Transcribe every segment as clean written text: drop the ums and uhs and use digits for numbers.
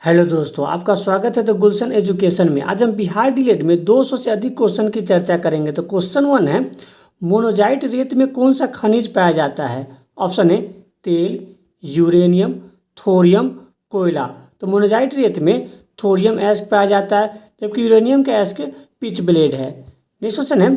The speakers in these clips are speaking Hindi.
हेलो दोस्तों, आपका स्वागत है। तो गुलशन एजुकेशन में आज हम बिहार डीएलएड में 200 से अधिक क्वेश्चन की चर्चा करेंगे। तो क्वेश्चन 1 है, मोनोजाइट रेत में कौन सा खनिज पाया जाता है? ऑप्शन है तेल, यूरेनियम, थोरियम, कोयला। तो मोनोजाइट रेत में थोरियम एस्क पाया जाता है, जबकि यूरेनियम का एस्क पिच ब्लेड है। नेक्स्ट क्वेश्चन है,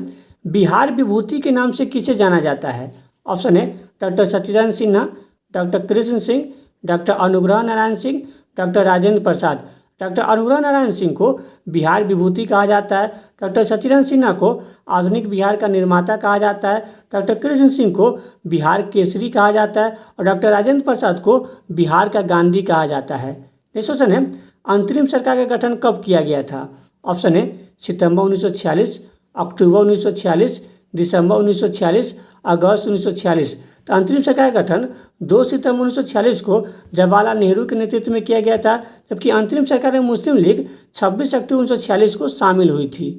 बिहार विभूति के नाम से किसे जाना जाता है? ऑप्शन है डॉक्टर सच्चिदानंद Sinha, doctor Krishna Singh, doctor Anugrah Narayan Singh, doctor Rajendra Prasad. Doctor Anugrah Narayan Singh को बिहार विभूति कहा जाता है। डॉक्टर सच्चिदानंद सिन्हा को आधुनिक बिहार का निर्माता कहा जाता है। डॉक्टर कृष्ण सिंह को बिहार केसरी कहा जाता है और डॉक्टर राजेंद्र प्रसाद को बिहार का गांधी कहा जाता है। नेक्स्ट क्वेश्चन है, अंतरिम सरकार का गठन कब किया गया था? ऑप्शन है सितंबर 1946, अक्टूबर 1946, दिसंबर 1946, अगस्त 1946। तो अंतरिम सरकार का गठन 2 सितंबर 1946 को जवाहरलाल नेहरू के नेतृत्व में किया गया था, जबकि अंतरिम सरकार में मुस्लिम लीग 26 अक्टूबर 1946 को शामिल हुई थी।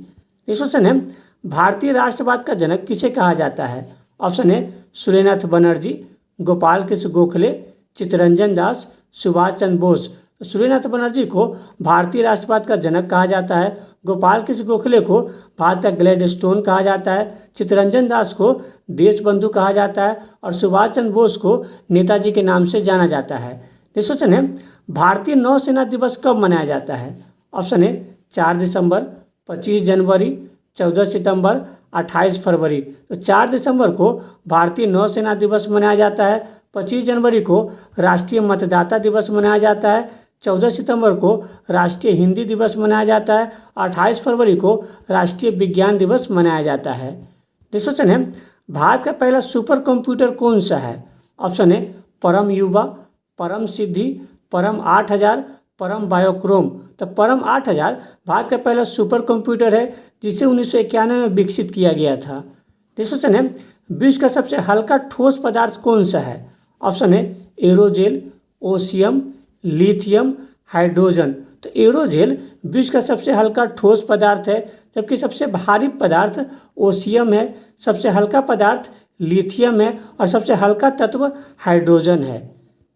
नेक्स्ट क्वेश्चन है, भारतीय राष्ट्रवाद का जनक किसे कहा जाता है? ऑप्शन है सूर्यनाथ बनर्जी, गोपाल कृष्ण गोखले, चित्तरंजन दास, सुभाष चंद्र बोस। तो सूर्यनाथ बनर्जी को भारतीय राष्ट्रवाद का जनक कहा जाता है, गोपाल कृष्ण गोखले को भारत का ग्लैडस्टोन कहा जाता है, चित्तरंजन दास को देशबंधु कहा जाता है और सुभाष चंद्र बोस को नेताजी के नाम से जाना जाता है। नेक्स्ट क्वेश्चन है, भारतीय नौसेना दिवस कब मनाया जाता है? ऑप्शन है 4 दिसंबर, 25 जनवरी, 14 सितंबर, 28 फरवरी। तो 4 दिसंबर को भारतीय नौसेना दिवस मनाया जाता है, 25 जनवरी को राष्ट्रीय मतदाता दिवस मनाया जाता है, 14 सितंबर को राष्ट्रीय हिंदी दिवस मनाया जाता है, 28 फरवरी को राष्ट्रीय विज्ञान दिवस मनाया जाता है। नेक्स्ट क्वेश्चन है, भारत का पहला सुपर कंप्यूटर कौन सा है? ऑप्शन है परम युवा, परम सिद्धि, परम 8000, परम बायोक्रोम। तो परम 8000 भारत का पहला सुपर कंप्यूटर है, जिसे 1991 में विकसित किया गया था। नेक्स्ट क्वेश्चन है, विश्व का सबसे हल्का ठोस पदार्थ कौन सा है? ऑप्शन है एरोजेल, ओशियम, लिथियम, हाइड्रोजन। तो एरोजेल विश्व का सबसे हल्का ठोस पदार्थ है, जबकि सबसे भारी पदार्थ ओशियम है, सबसे हल्का पदार्थ लिथियम है और सबसे हल्का तत्व हाइड्रोजन है।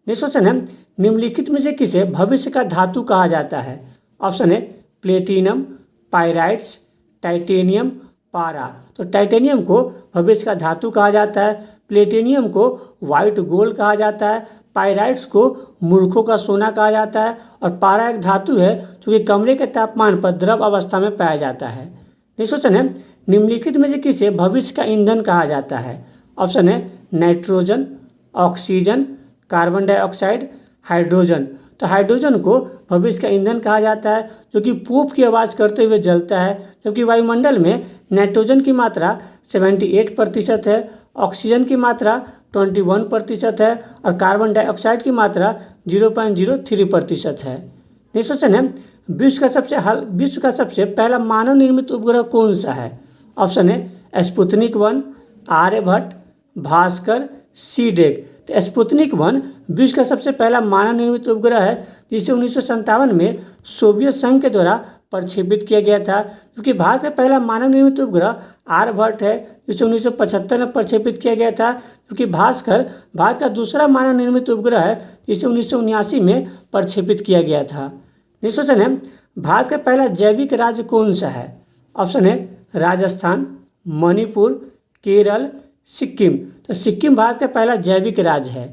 नेक्स्ट क्वेश्चन है, निम्नलिखित में से किसे भविष्य का धातु कहा जाता है? ऑप्शन है प्लेटिनम, पायराइट्स, टाइटेनियम, पारा। तो टाइटेनियम को भविष्य का धातु कहा जाता है, प्लेटिनियम को वाइट गोल्ड कहा जाता है, पायराइट्स को मूर्खों का सोना कहा जाता है और पारा एक धातु है जो कि कमरे के तापमान पर द्रव अवस्था में पाया जाता है। नेक्स्ट क्वेश्चन है, निम्नलिखित में से किसे भविष्य का ईंधन कहा जाता है? ऑप्शन है nitrogen, oxygen, carbon dioxide, hydrogen. तो हाइड्रोजन को भविष्य का ईंधन कहा जाता है, जो कि पूप की आवाज़ करते हुए जलता है, जबकि वायुमंडल में नाइट्रोजन की मात्रा 78% है, ऑक्सीजन की मात्रा 21% है और कार्बन डाइऑक्साइड की मात्रा 0.03% है। नेक्स्ट क्वेश्चन है, विश्व का सबसे पहला मानव निर्मित उपग्रह कौन सा है? ऑप्शन है स्पुतनिक 1, आर्यभट्ट, भास्कर, सीडेक। तो स्पुतनिक 1 विश्व का सबसे पहला मानव निर्मित उपग्रह है, जिसे 1957 में सोवियत संघ के द्वारा प्रक्षेपित किया गया था, क्योंकि भारत का पहला मानव निर्मित उपग्रह आर्यभट्ट है, जिसे 1975 में प्रक्षेपित किया गया था, क्योंकि भास्कर भारत का दूसरा मानव निर्मित उपग्रह है, जिसे 1979 में प्रक्षेपित किया गया था। नेक्स्ट क्वेश्चन है, भारत का पहला जैविक राज्य कौन सा है? ऑप्शन है राजस्थान, मणिपुर, केरल, सिक्किम। तो सिक्किम भारत का पहला जैविक राज्य है।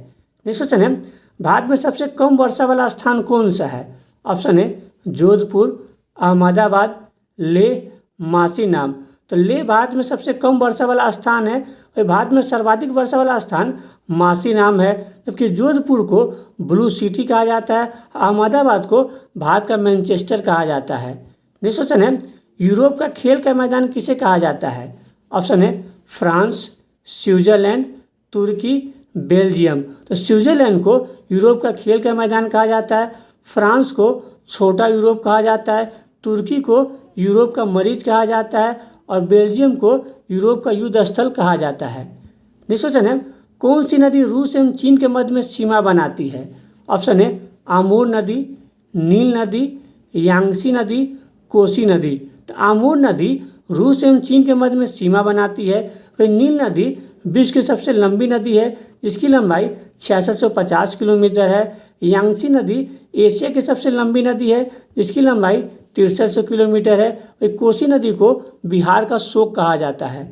नेक्स्ट क्वेश्चन है, भारत में सबसे कम वर्षा वाला स्थान कौन सा है? ऑप्शन है जोधपुर, अहमदाबाद, लेह, मासीनाम। तो लेह भारत में सबसे कम वर्षा वाला स्थान है और भारत में सर्वाधिक वर्षा वाला स्थान मासीनाम है, जबकि जोधपुर को ब्लू सिटी कहा जाता है, अहमदाबाद को भारत का मैनचेस्टर कहा जाता है। नेक्स्ट क्वेश्चन है, यूरोप का खेल का मैदान किसे कहा जाता है? ऑप्शन है फ्रांस, स्विट्जरलैंड, तुर्की, बेल्जियम। तो स्विट्जरलैंड को यूरोप का खेल का मैदान कहा जाता है, फ्रांस को छोटा यूरोप कहा जाता है, तुर्की को यूरोप का मरीज कहा जाता है और बेल्जियम को यूरोप का युद्ध स्थल कहा जाता है। नेक्स्ट क्वेश्चन है, कौन सी नदी रूस एवं चीन के मध्य में सीमा बनाती है? ऑप्शन है आमूर नदी, नील नदी, यांगसी नदी, कोसी नदी। तो आमूर नदी रूस एवं चीन के मध्य में सीमा बनाती है, वही नील नदी विश्व की सबसे लंबी नदी है जिसकी लंबाई 6650 किलोमीटर है। यांगसी नदी एशिया की सबसे लंबी नदी है जिसकी लंबाई 6300 किलोमीटर है। और कोसी नदी को बिहार का शोक कहा जाता है।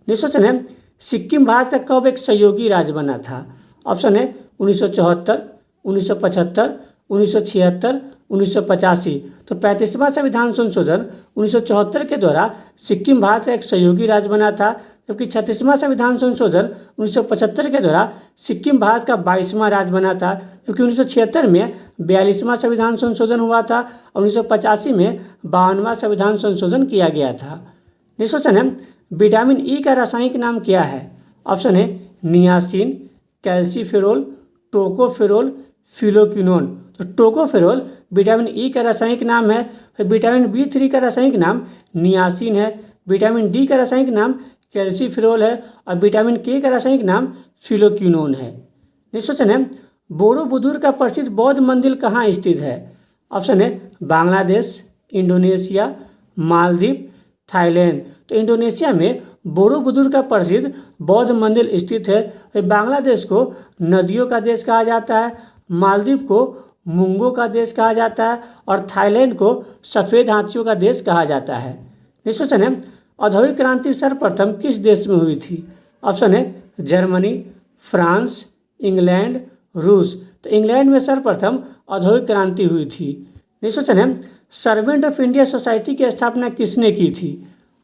नेक्स्ट क्वेश्चन है, सिक्किम भारत का कब एक सहयोगी राज्य बना था? ऑप्शन है 1974, 1975, 1976, 1985। तो 35वां संविधान संशोधन 1974 के द्वारा सिक्किम भारत का एक सहयोगी राज्य बना था, जबकि 36वां संविधान संशोधन 1975 के द्वारा सिक्किम भारत का 22वां राज्य बना था, जबकि 1976 में 42वां संविधान संशोधन हुआ था और 1985 में 52वां संविधान संशोधन किया गया था। नेक्स्ट क्वेश्चन है, विटामिन ई का रासायनिक नाम क्या है? ऑप्शन है नियासिन, कैल्सीफेरोल, टोकोफेरोल, फिलोक्विनोन। तो टोकोफेरोल विटामिन ई का रासायनिक नाम है। विटामिन बी3 का रासायनिक नाम नियासिन है। विटामिन डी का रासायनिक नाम कैल्सीफेरोल है और विटामिन के का रासायनिक नाम फिलोक्विनोन है। नेक्स्ट क्वेश्चन है, बोरोबुदुर का प्रसिद्ध बौद्ध मंदिर कहाँ स्थित है? ऑप्शन है बांग्लादेश, इंडोनेशिया, मालदीव, थाईलैंड। तो इंडोनेशिया में बोरोबुदुर का प्रसिद्ध बौद्ध मंदिर स्थित है। बांग्लादेश को नदियों का देश कहा जाता है, मालदीव को मूंगों का देश कहा जाता है और थाईलैंड को सफ़ेद हाथियों का देश कहा जाता है। नेक्स्ट क्वेश्चन है, औद्योगिक क्रांति सर्वप्रथम किस देश में हुई थी? ऑप्शन है जर्मनी, फ्रांस, इंग्लैंड, रूस। तो इंग्लैंड में सर्वप्रथम औद्योगिक क्रांति हुई थी। नेक्स्ट क्वेश्चन है, सर्वेंट ऑफ इंडिया सोसाइटी की स्थापना किसने की थी?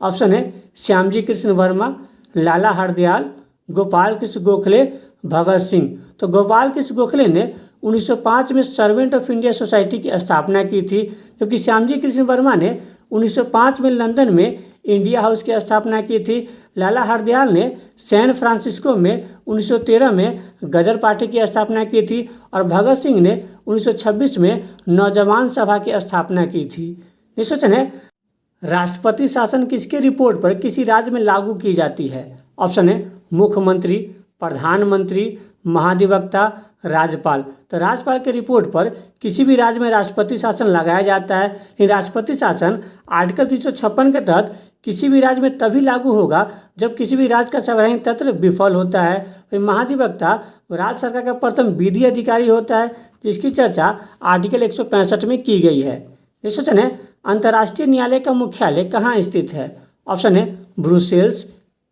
ऑप्शन है श्यामजी कृष्ण वर्मा, लाला हरदयाल, गोपाल कृष्ण गोखले, भगत सिंह। तो गोपाल कृष्ण गोखले ने 1905 में सर्वेंट ऑफ इंडिया सोसाइटी की स्थापना की थी, जबकि श्यामजी कृष्ण वर्मा ने 1905 में लंदन में इंडिया हाउस की स्थापना की थी। लाला हरदयाल ने सैन फ्रांसिस्को में 1913 में गदर पार्टी की स्थापना की थी और भगत सिंह ने 1926 में नौजवान सभा की स्थापना की थी। नेक्स्ट क्वेश्चन है, राष्ट्रपति शासन किसके रिपोर्ट पर किसी राज्य में लागू की जाती है? ऑप्शन है मुख्यमंत्री, प्रधानमंत्री, महाधिवक्ता, राज्यपाल। तो राज्यपाल के रिपोर्ट पर किसी भी राज्य में राष्ट्रपति शासन लगाया जाता है। लेकिन राष्ट्रपति शासन आर्टिकल 356 के तहत किसी भी राज्य में तभी लागू होगा जब किसी भी राज्य का संवैधानिक तंत्र विफल होता है। फिर महाधिवक्ता राज्य सरकार का प्रथम विधि अधिकारी होता है, जिसकी चर्चा आर्टिकल 165 में की गई है। नेक्स्ट क्वेश्चन है, अंतर्राष्ट्रीय न्यायालय का मुख्यालय कहाँ स्थित है? ऑप्शन है Brussels,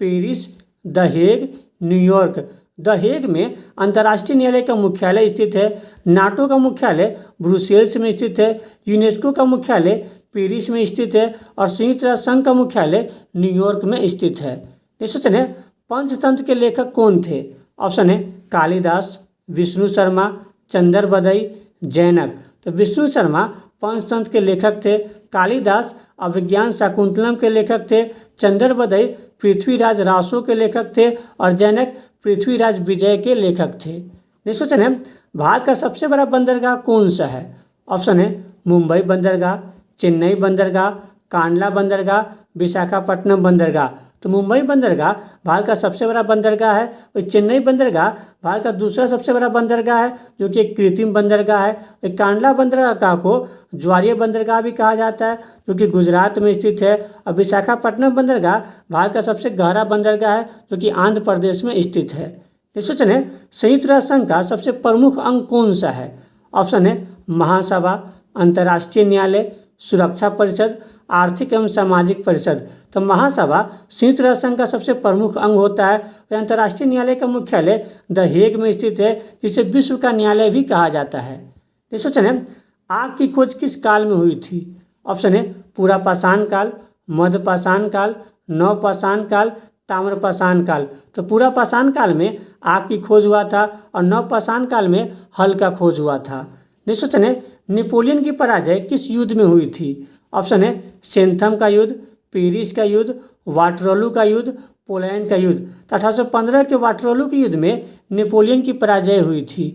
Paris, the Hague, New York. The Hague में अंतर्राष्ट्रीय न्यायालय का मुख्यालय स्थित है। नाटो का मुख्यालय ब्रुसेल्स में स्थित है। यूनेस्को का मुख्यालय पेरिस में स्थित है और संयुक्त राष्ट्र संघ का मुख्यालय न्यूयॉर्क में स्थित है। नेक्स्ट क्वेश्चन है, पंचतंत्र के लेखक कौन थे? ऑप्शन है कालिदास, विष्णु शर्मा, चंदर बदई, जैनक। तो विष्णु शर्मा पंचतंत्र के लेखक थे, कालिदास अभिज्ञान शाकुंतलम के लेखक थे, चंदर बदई पृथ्वीराज रासो के लेखक थे और जैनक पृथ्वीराज विजय के लेखक थे। नेक्स्ट क्वेश्चन है, भारत का सबसे बड़ा बंदरगाह कौन सा है? ऑप्शन है मुंबई बंदरगाह, चेन्नई बंदरगाह, कांडला बंदरगाह, विशाखापट्टनम बंदरगाह। तो मुंबई बंदरगाह भारत का सबसे बड़ा बंदरगाह है और चेन्नई बंदरगाह भारत का दूसरा सबसे बड़ा बंदरगाह है, जो कि एक कृत्रिम बंदरगाह है। और कांडला बंदरगाह को ज्वारीय बंदरगाह भी कहा जाता है, जो कि गुजरात में स्थित है। और विशाखापट्टनम बंदरगाह भारत का सबसे गहरा बंदरगाह है, जो कि आंध्र प्रदेश में स्थित है। नेक्स्ट क्वेश्चन है, संयुक्त राष्ट्र संघ का सबसे प्रमुख अंग कौन सा है? ऑप्शन है महासभा, अंतर्राष्ट्रीय न्यायालय, सुरक्षा परिषद, आर्थिक एवं सामाजिक परिषद। तो महासभा संयुक्त राष्ट्र संघ का सबसे प्रमुख अंग होता है। अंतर्राष्ट्रीय न्यायालय का मुख्यालय द हेग में स्थित है, जिसे विश्व का न्यायालय भी कहा जाता है। नेक्स्ट क्वेश्चन है, आग की खोज किस काल में हुई थी? ऑप्शन है पुरापाषाण काल, मध्यपाषाण काल, नवपाषाण काल, ताम्रपाषाण काल। तो पुरापाषाण काल में आग की खोज हुआ था और नवपाषाण काल में हल का खोज हुआ था। नेक्स्ट क्वेश्चन है, नेपोलियन की पराजय किस युद्ध में हुई थी? ऑप्शन है सेंथम का युद्ध, पेरिस का युद्ध, वाटरलू का युद्ध, पोलैंड का युद्ध। तो 1815 के वाटरलू के युद्ध में नेपोलियन की पराजय हुई थी।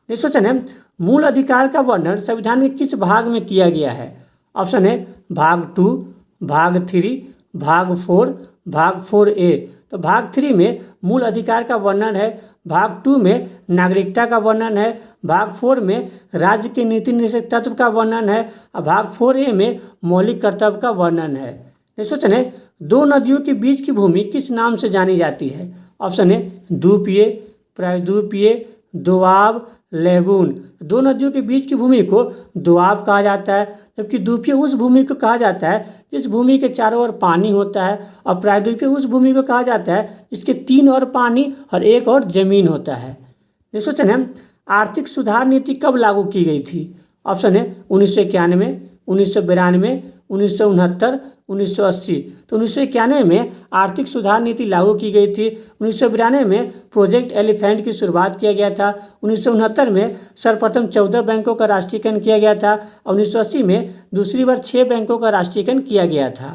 नेक्स्ट क्वेश्चन है, मूल अधिकार का वर्णन संविधान के किस भाग में किया गया है? ऑप्शन है भाग 2, भाग 3, भाग 4, भाग 4A। तो भाग 3 में मूल अधिकार का वर्णन है, भाग 2 में नागरिकता का वर्णन है, भाग 4 में राज्य के नीति निर्देशक तत्व का वर्णन है और भाग 4A में मौलिक कर्तव्य का वर्णन है। नेक्स्ट क्वेश्चन है, दो नदियों के बीच की भूमि किस नाम से जानी जाती है? ऑप्शन है द्वीपीय, प्रायद्वीपीय, दोआब, लैगून। दो नदियों के बीच की भूमि को दोआब कहा जाता है, जबकि द्वीपीय उस भूमि को कहा जाता है जिस भूमि के चारों ओर पानी होता है, और प्रायद्वीपीय उस भूमि को कहा जाता है जिसके 3 ओर पानी और 1 ओर जमीन होता है। नेक्स्ट क्वेश्चन है, आर्थिक सुधार नीति कब लागू की गई थी? ऑप्शन है 1991, 1992, 1969, 1980। तो 1991 में आर्थिक सुधार नीति लागू की गई थी। 1992 में प्रोजेक्ट एलिफेंट की शुरुआत किया गया था। 1969 में सर्वप्रथम 14 बैंकों का राष्ट्रीयकरण किया गया था, और 1980 में दूसरी बार 6 बैंकों का राष्ट्रीयकरण किया गया था।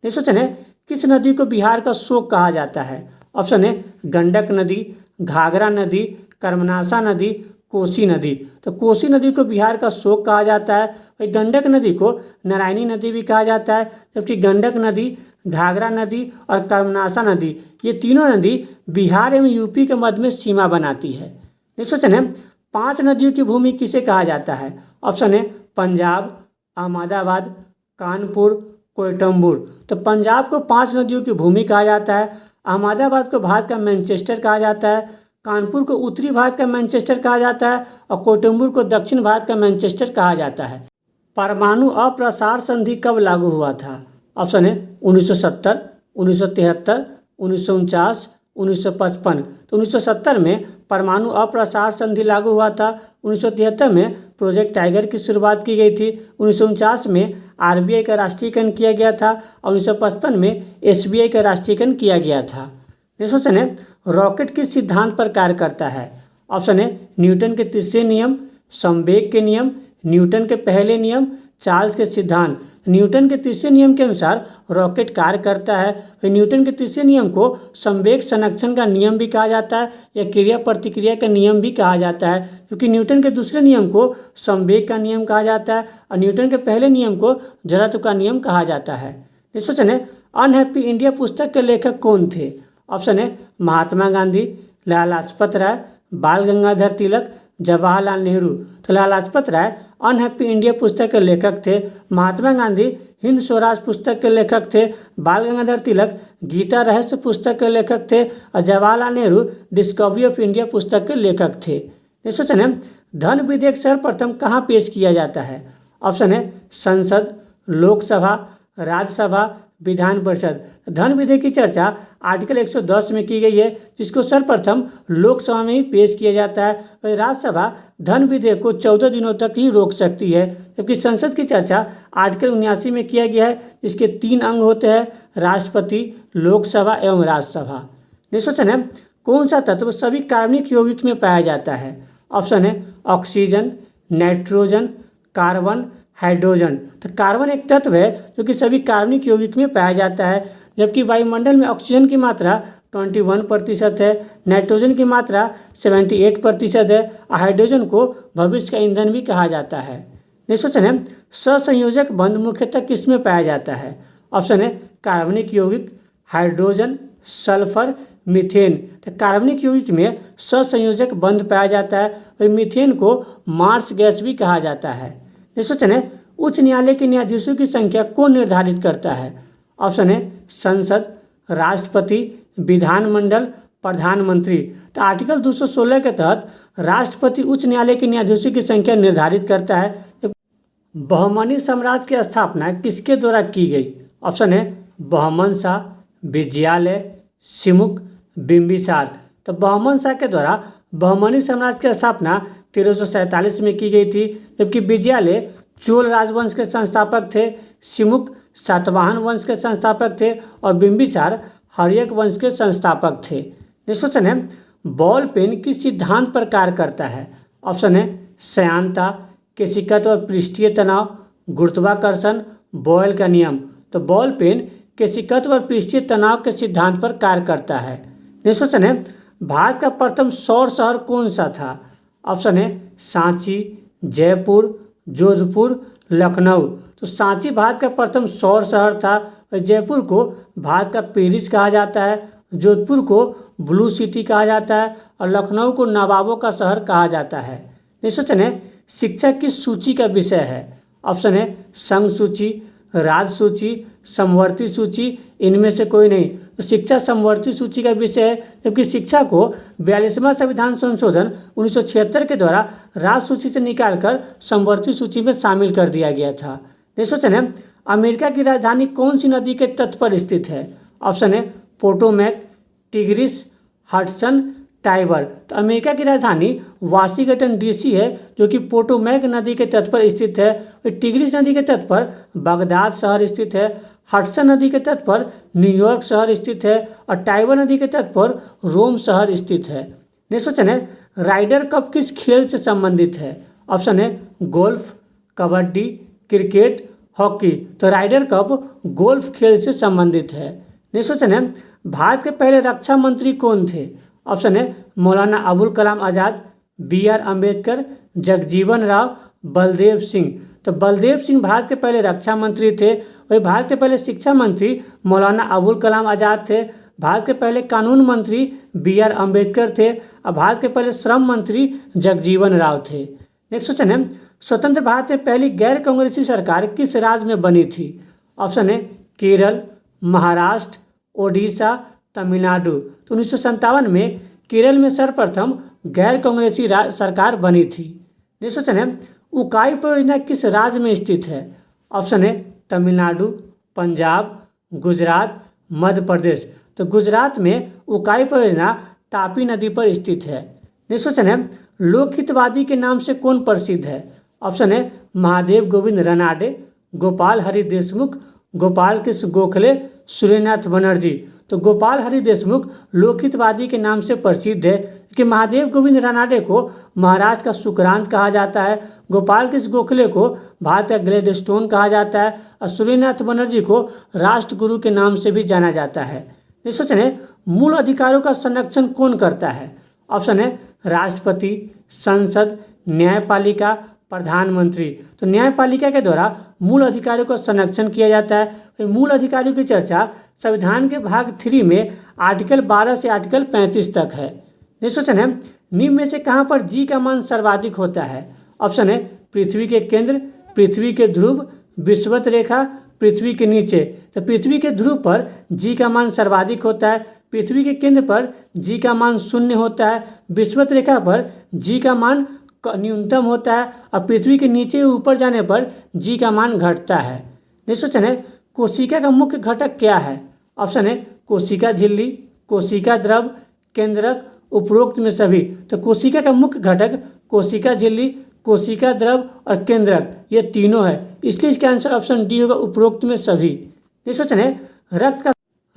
नेक्स्ट क्वेश्चन है, किस नदी को बिहार का शोक कहा जाता है? ऑप्शन है गंडक नदी, घाघरा नदी, कर्मनाशा नदी, कोसी नदी। तो कोसी नदी को बिहार का शोक कहा जाता है। वही गंडक नदी को नारायणी नदी भी कहा जाता है, जबकि गंडक नदी, घाघरा नदी और कर्मनाशा नदी, ये तीनों नदी बिहार एवं यूपी के मध्य में सीमा बनाती है। नेक्स्ट क्वेश्चन है, 5 नदियों की भूमि किसे कहा जाता है? ऑप्शन है पंजाब, अहमदाबाद, कानपुर, कोयटम्बूर। तो पंजाब को 5 नदियों की भूमि कहा जाता है, अहमदाबाद को भारत का मैनचेस्टर कहा जाता है, कानपुर को उत्तरी भारत का मैनचेस्टर कहा जाता है, और कोयटम्बूर को दक्षिण भारत का मैनचेस्टर कहा जाता है। परमाणु अप्रसार संधि कब लागू हुआ था? ऑप्शन है 1970, 1973, 1949, 1955। तो 1970 में परमाणु अप्रसार संधि लागू हुआ था। 1973 में प्रोजेक्ट टाइगर की शुरुआत की गई थी। 1949 में आरबीआई का राष्ट्रीयकरण किया गया था, और 1955 में एसबीआई का राष्ट्रीयकरण किया गया था। नेक्स्ट क्वेश्चन है, रॉकेट किस सिद्धांत पर कार्य करता है? ऑप्शन है न्यूटन के तीसरे नियम, संवेग के नियम, न्यूटन के पहले नियम, चार्ल्स के सिद्धांत। न्यूटन के तीसरे नियम के अनुसार रॉकेट कार्य करता है। न्यूटन के तीसरे नियम को संवेग संरक्षण का नियम भी कहा जाता है, या क्रिया प्रतिक्रिया का नियम भी कहा जाता है, क्योंकि न्यूटन के दूसरे नियम को संवेग का नियम कहा जाता है, और न्यूटन के पहले नियम को जड़त्व का नियम कहा जाता है। नेक्स्ट क्वेश्चन है, अनहैप्पी इंडिया पुस्तक के लेखक कौन थे? ऑप्शन है महात्मा गांधी, लाला लाजपत राय, बाल गंगाधर तिलक, जवाहरलाल नेहरू। तो लाला लाजपत राय अनहैप्पी इंडिया पुस्तक के लेखक थे, महात्मा गांधी हिंद स्वराज पुस्तक के लेखक थे, बाल गंगाधर तिलक गीता रहस्य पुस्तक के लेखक थे, और Jawaharlal Nehru discovery of India पुस्तक के लेखक थे। नेक्स्ट क्वेश्चन है, धन विधेयक सर्वप्रथम कहाँ पेश किया जाता है? ऑप्शन है संसद, लोकसभा, राज्यसभा, विधान परिषद। धन विधेयक की चर्चा आर्टिकल 110 में की गई है, जिसको सर्वप्रथम लोकसभा में ही पेश किया जाता है। वही राज्यसभा धन विधेयक को 14 दिनों तक ही रोक सकती है, जबकि संसद की चर्चा आर्टिकल 79 में किया गया है, जिसके 3 अंग होते हैं, राष्ट्रपति, लोकसभा एवं राज्यसभा। नेक्स्ट क्वेश्चन है, कौन सा तत्व सभी कार्बनिक यौगिक में पाया जाता है? ऑप्शन है ऑक्सीजन, नाइट्रोजन, कार्बन, हाइड्रोजन। तो कार्बन एक तत्व है जो कि सभी कार्बनिक यौगिक में पाया जाता है, जबकि वायुमंडल में ऑक्सीजन की मात्रा 21% है, नाइट्रोजन की मात्रा 78% है, और हाइड्रोजन को भविष्य का ईंधन भी कहा जाता है। नेक्स्ट क्वेश्चन है, सहसंयोजक बंध मुख्यतः किस में पाया जाता है? ऑप्शन है कार्बनिक यौगिक, हाइड्रोजन, सल्फर, मीथेन। तो कार्बनिक यौगिक में सहसंयोजक बंध पाया जाता है, वही मीथेन को मार्स गैस भी कहा जाता है। नेक्स्ट क्वेश्चन है, उच्च न्यायालय के न्यायाधीशों की संख्या कौन निर्धारित करता है? ऑप्शन है संसद, राष्ट्रपति, विधानमंडल, प्रधानमंत्री। तो आर्टिकल 216 के तहत राष्ट्रपति उच्च न्यायालय के न्यायाधीशों की संख्या निर्धारित करता है। बहमनी साम्राज्य की स्थापना किसके द्वारा की गई? ऑप्शन है बहमन शाह, विजयालय, सिमुक, बिंबिसार। तो बहमन शाह के द्वारा बहमनी साम्राज्य की स्थापना 1347 में की गई थी, जबकि विजयालय चोल राजवंश के संस्थापक थे, सिमुक सातवाहन वंश के संस्थापक थे, और बिंबिसार हर्यक वंश के संस्थापक थे। नेक्स्ट क्वेश्चन है, बॉल पेन किस सिद्धांत पर कार्य करता है? ऑप्शन है श्यानता, केशिकत्व और पृष्ठीय तनाव, गुरुत्वाकर्षण, बॉयल का नियम। तो बॉल पेन केशिकत्व और पृष्ठीय तनाव के सिद्धांत पर कार्य करता है। नेक्स्ट क्वेश्चन है, भारत का प्रथम सौर शहर कौन सा था? ऑप्शन है सांची, जयपुर, जोधपुर, लखनऊ। तो सांची भारत का प्रथम सौर शहर था, और जयपुर को भारत का पेरिस कहा जाता है, जोधपुर को ब्लू सिटी कहा जाता है, और लखनऊ को नवाबों का शहर कहा जाता है। नेक्स्ट क्वेश्चन है, शिक्षा किस सूची का विषय है? ऑप्शन है संघ सूची, राज सूची, समवर्ती सूची, इनमें से कोई नहीं। तो शिक्षा समवर्ती सूची का विषय है, जबकि शिक्षा को 42वां संविधान संशोधन 1976 के द्वारा राज सूची से निकालकर समवर्ती सूची में शामिल कर दिया गया था। नेक्स्ट क्वेश्चन है, अमेरिका की राजधानी कौन सी नदी के तट पर स्थित है? ऑप्शन है पोटोमैक, टिग्रिस, हडसन, टाइबर। तो अमेरिका की राजधानी वाशिंगटन डीसी है, जो कि पोटोमैक नदी के तट पर स्थित है। टिग्रिस नदी के तट पर बगदाद शहर स्थित है। हडसन नदी के तट पर न्यूयॉर्क शहर स्थित है और टाइबर नदी के तट पर रोम शहर स्थित है। नेक्स्ट क्वेश्चन है, राइडर कप किस खेल से संबंधित है? ऑप्शन है गोल्फ, कबड्डी, क्रिकेट, हॉकी। तो राइडर कप गोल्फ खेल से संबंधित है। नेक्स्ट क्वेश्चन है, भारत के पहले रक्षा मंत्री कौन थे? ऑप्शन है मौलाना अबुल कलाम आज़ाद, बी.आर. अम्बेडकर, जगजीवन राव, बलदेव सिंह। तो बलदेव सिंह भारत के पहले रक्षा मंत्री थे। वही भारत के पहले शिक्षा मंत्री मौलाना अबुल कलाम आज़ाद थे। भारत के पहले कानून मंत्री बी.आर. अम्बेडकर थे और भारत के पहले श्रम मंत्री जगजीवन राव थे। नेक्स्ट क्वेश्चन है, स्वतंत्र भारत में पहली गैर कांग्रेसी सरकार किस राज्य में बनी थी? ऑप्शन है केरल, महाराष्ट्र, ओडिशा, तमिलनाडु। तो 1957 में केरल में सर्वप्रथम गैर कांग्रेसी सरकार बनी थी। नेक्स्ट क्वेश्चन है, उकाई परियोजना किस राज्य में स्थित है? ऑप्शन है तमिलनाडु, पंजाब, गुजरात, मध्य प्रदेश। तो गुजरात में उकाई परियोजना तापी नदी पर स्थित है। नेक्स्ट क्वेश्चन है, लोकहितवादी के नाम से कौन प्रसिद्ध है? ऑप्शन है महादेव गोविंद रनाडे, गोपाल हरि देशमुख, गोपाल कृष्ण गोखले, सूर्यनाथ बनर्जी। तो गोपाल हरि देशमुख लोकहितवादी के नाम से प्रसिद्ध है, कि महादेव गोविंद रनाडे को महाराष्ट्र का सुक्रांत कहा जाता है, गोपाल कृष्ण गोखले को भारत का ग्लेडस्टोन कहा जाता है और सूर्यनाथ बनर्जी को राष्ट्रगुरु के नाम से भी जाना जाता है। नेक्स्ट क्वेश्चन है, मूल अधिकारों का संरक्षण कौन करता है? ऑप्शन है राष्ट्रपति, संसद, न्यायपालिका, प्रधानमंत्री। तो न्यायपालिका के द्वारा मूल अधिकारों का संरक्षण किया जाता है। मूल अधिकारों की चर्चा संविधान के भाग 3 में आर्टिकल 12 से आर्टिकल 35 तक है। नेक्स्ट क्वेश्चन है, निम्न में से कहाँ पर जी का मान सर्वाधिक होता है? ऑप्शन है पृथ्वी के केंद्र, पृथ्वी के ध्रुव, विषुवत रेखा, पृथ्वी के नीचे। तो पृथ्वी के ध्रुव पर जी का मान सर्वाधिक होता है, पृथ्वी के केंद्र पर जी का मान 0 होता है, विषुवत रेखा पर जी का मान न्यूनतम होता है और पृथ्वी के नीचे ऊपर जाने पर जी का मान घटता है। नेक्स्ट क्वेश्चन है, कोशिका का मुख्य घटक क्या है? ऑप्शन है कोशिका झिल्ली, कोशिका द्रव, केंद्रक, उपरोक्त में सभी। तो कोशिका का मुख्य घटक कोशिका झिल्ली, कोशिका द्रव और केंद्रक, ये तीनों है, इसलिए इसका आंसर ऑप्शन डी होगा, उपरोक्त में सभी। नेक्स्ट क्वेश्चन है,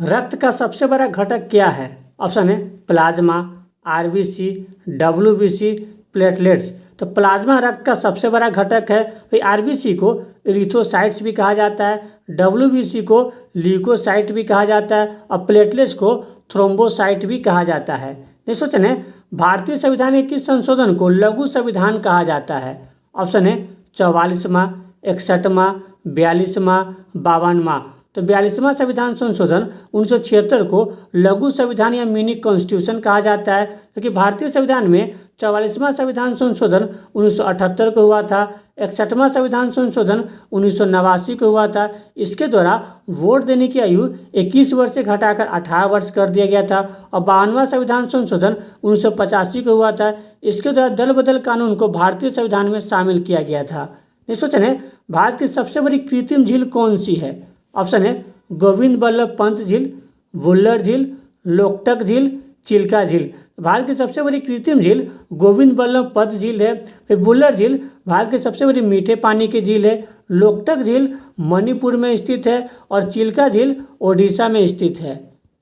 रक्त का सबसे बड़ा घटक क्या है? ऑप्शन है प्लाज्मा, आरबीसी, डब्ल्यूबीसी, प्लेटलेट्स। तो प्लाज्मा रक्त का सबसे बड़ा घटक है। भाई आरबीसी को इरिथ्रोसाइट्स भी कहा जाता है, डब्ल्यूबीसी को ल्यूकोसाइट भी कहा जाता है और प्लेटलेट्स को थ्रोम्बोसाइट भी कहा जाता है। नेक्स्ट क्वेश्चन है, भारतीय संविधान के किस संशोधन को लघु संविधान कहा जाता है? ऑप्शन है 44वां, 61वां, 42वां, 52वां। तो 42वां संविधान संशोधन 1976 को लघु संविधान या मिनी कॉन्स्टिट्यूशन कहा जाता है, क्योंकि भारतीय संविधान में 44वां संविधान संशोधन 1978 को हुआ था, 61वां संविधान संशोधन 1989 को हुआ था। इसके द्वारा वोट देने की आयु 21 वर्ष से घटाकर 18 वर्ष कर दिया गया था और 52वां संविधान संशोधन 1985 को हुआ था। इसके द्वारा दल बदल कानून को भारतीय संविधान में शामिल किया गया था। नेक्स्ट क्वेश्चन है, भारत की सबसे बड़ी कृत्रिम झील कौन सी है? ऑप्शन है गोविंद बल्लभ पंत झील, वुल्लर झील, लोकटक झील, चिल्का झील। भारत की सबसे बड़ी कृत्रिम झील गोविंद बल्लभ पंत झील है। वुल्लर झील भारत की सबसे बड़ी मीठे पानी की झील है। लोकटक झील मणिपुर में स्थित है और चिल्का झील ओडिशा में स्थित है।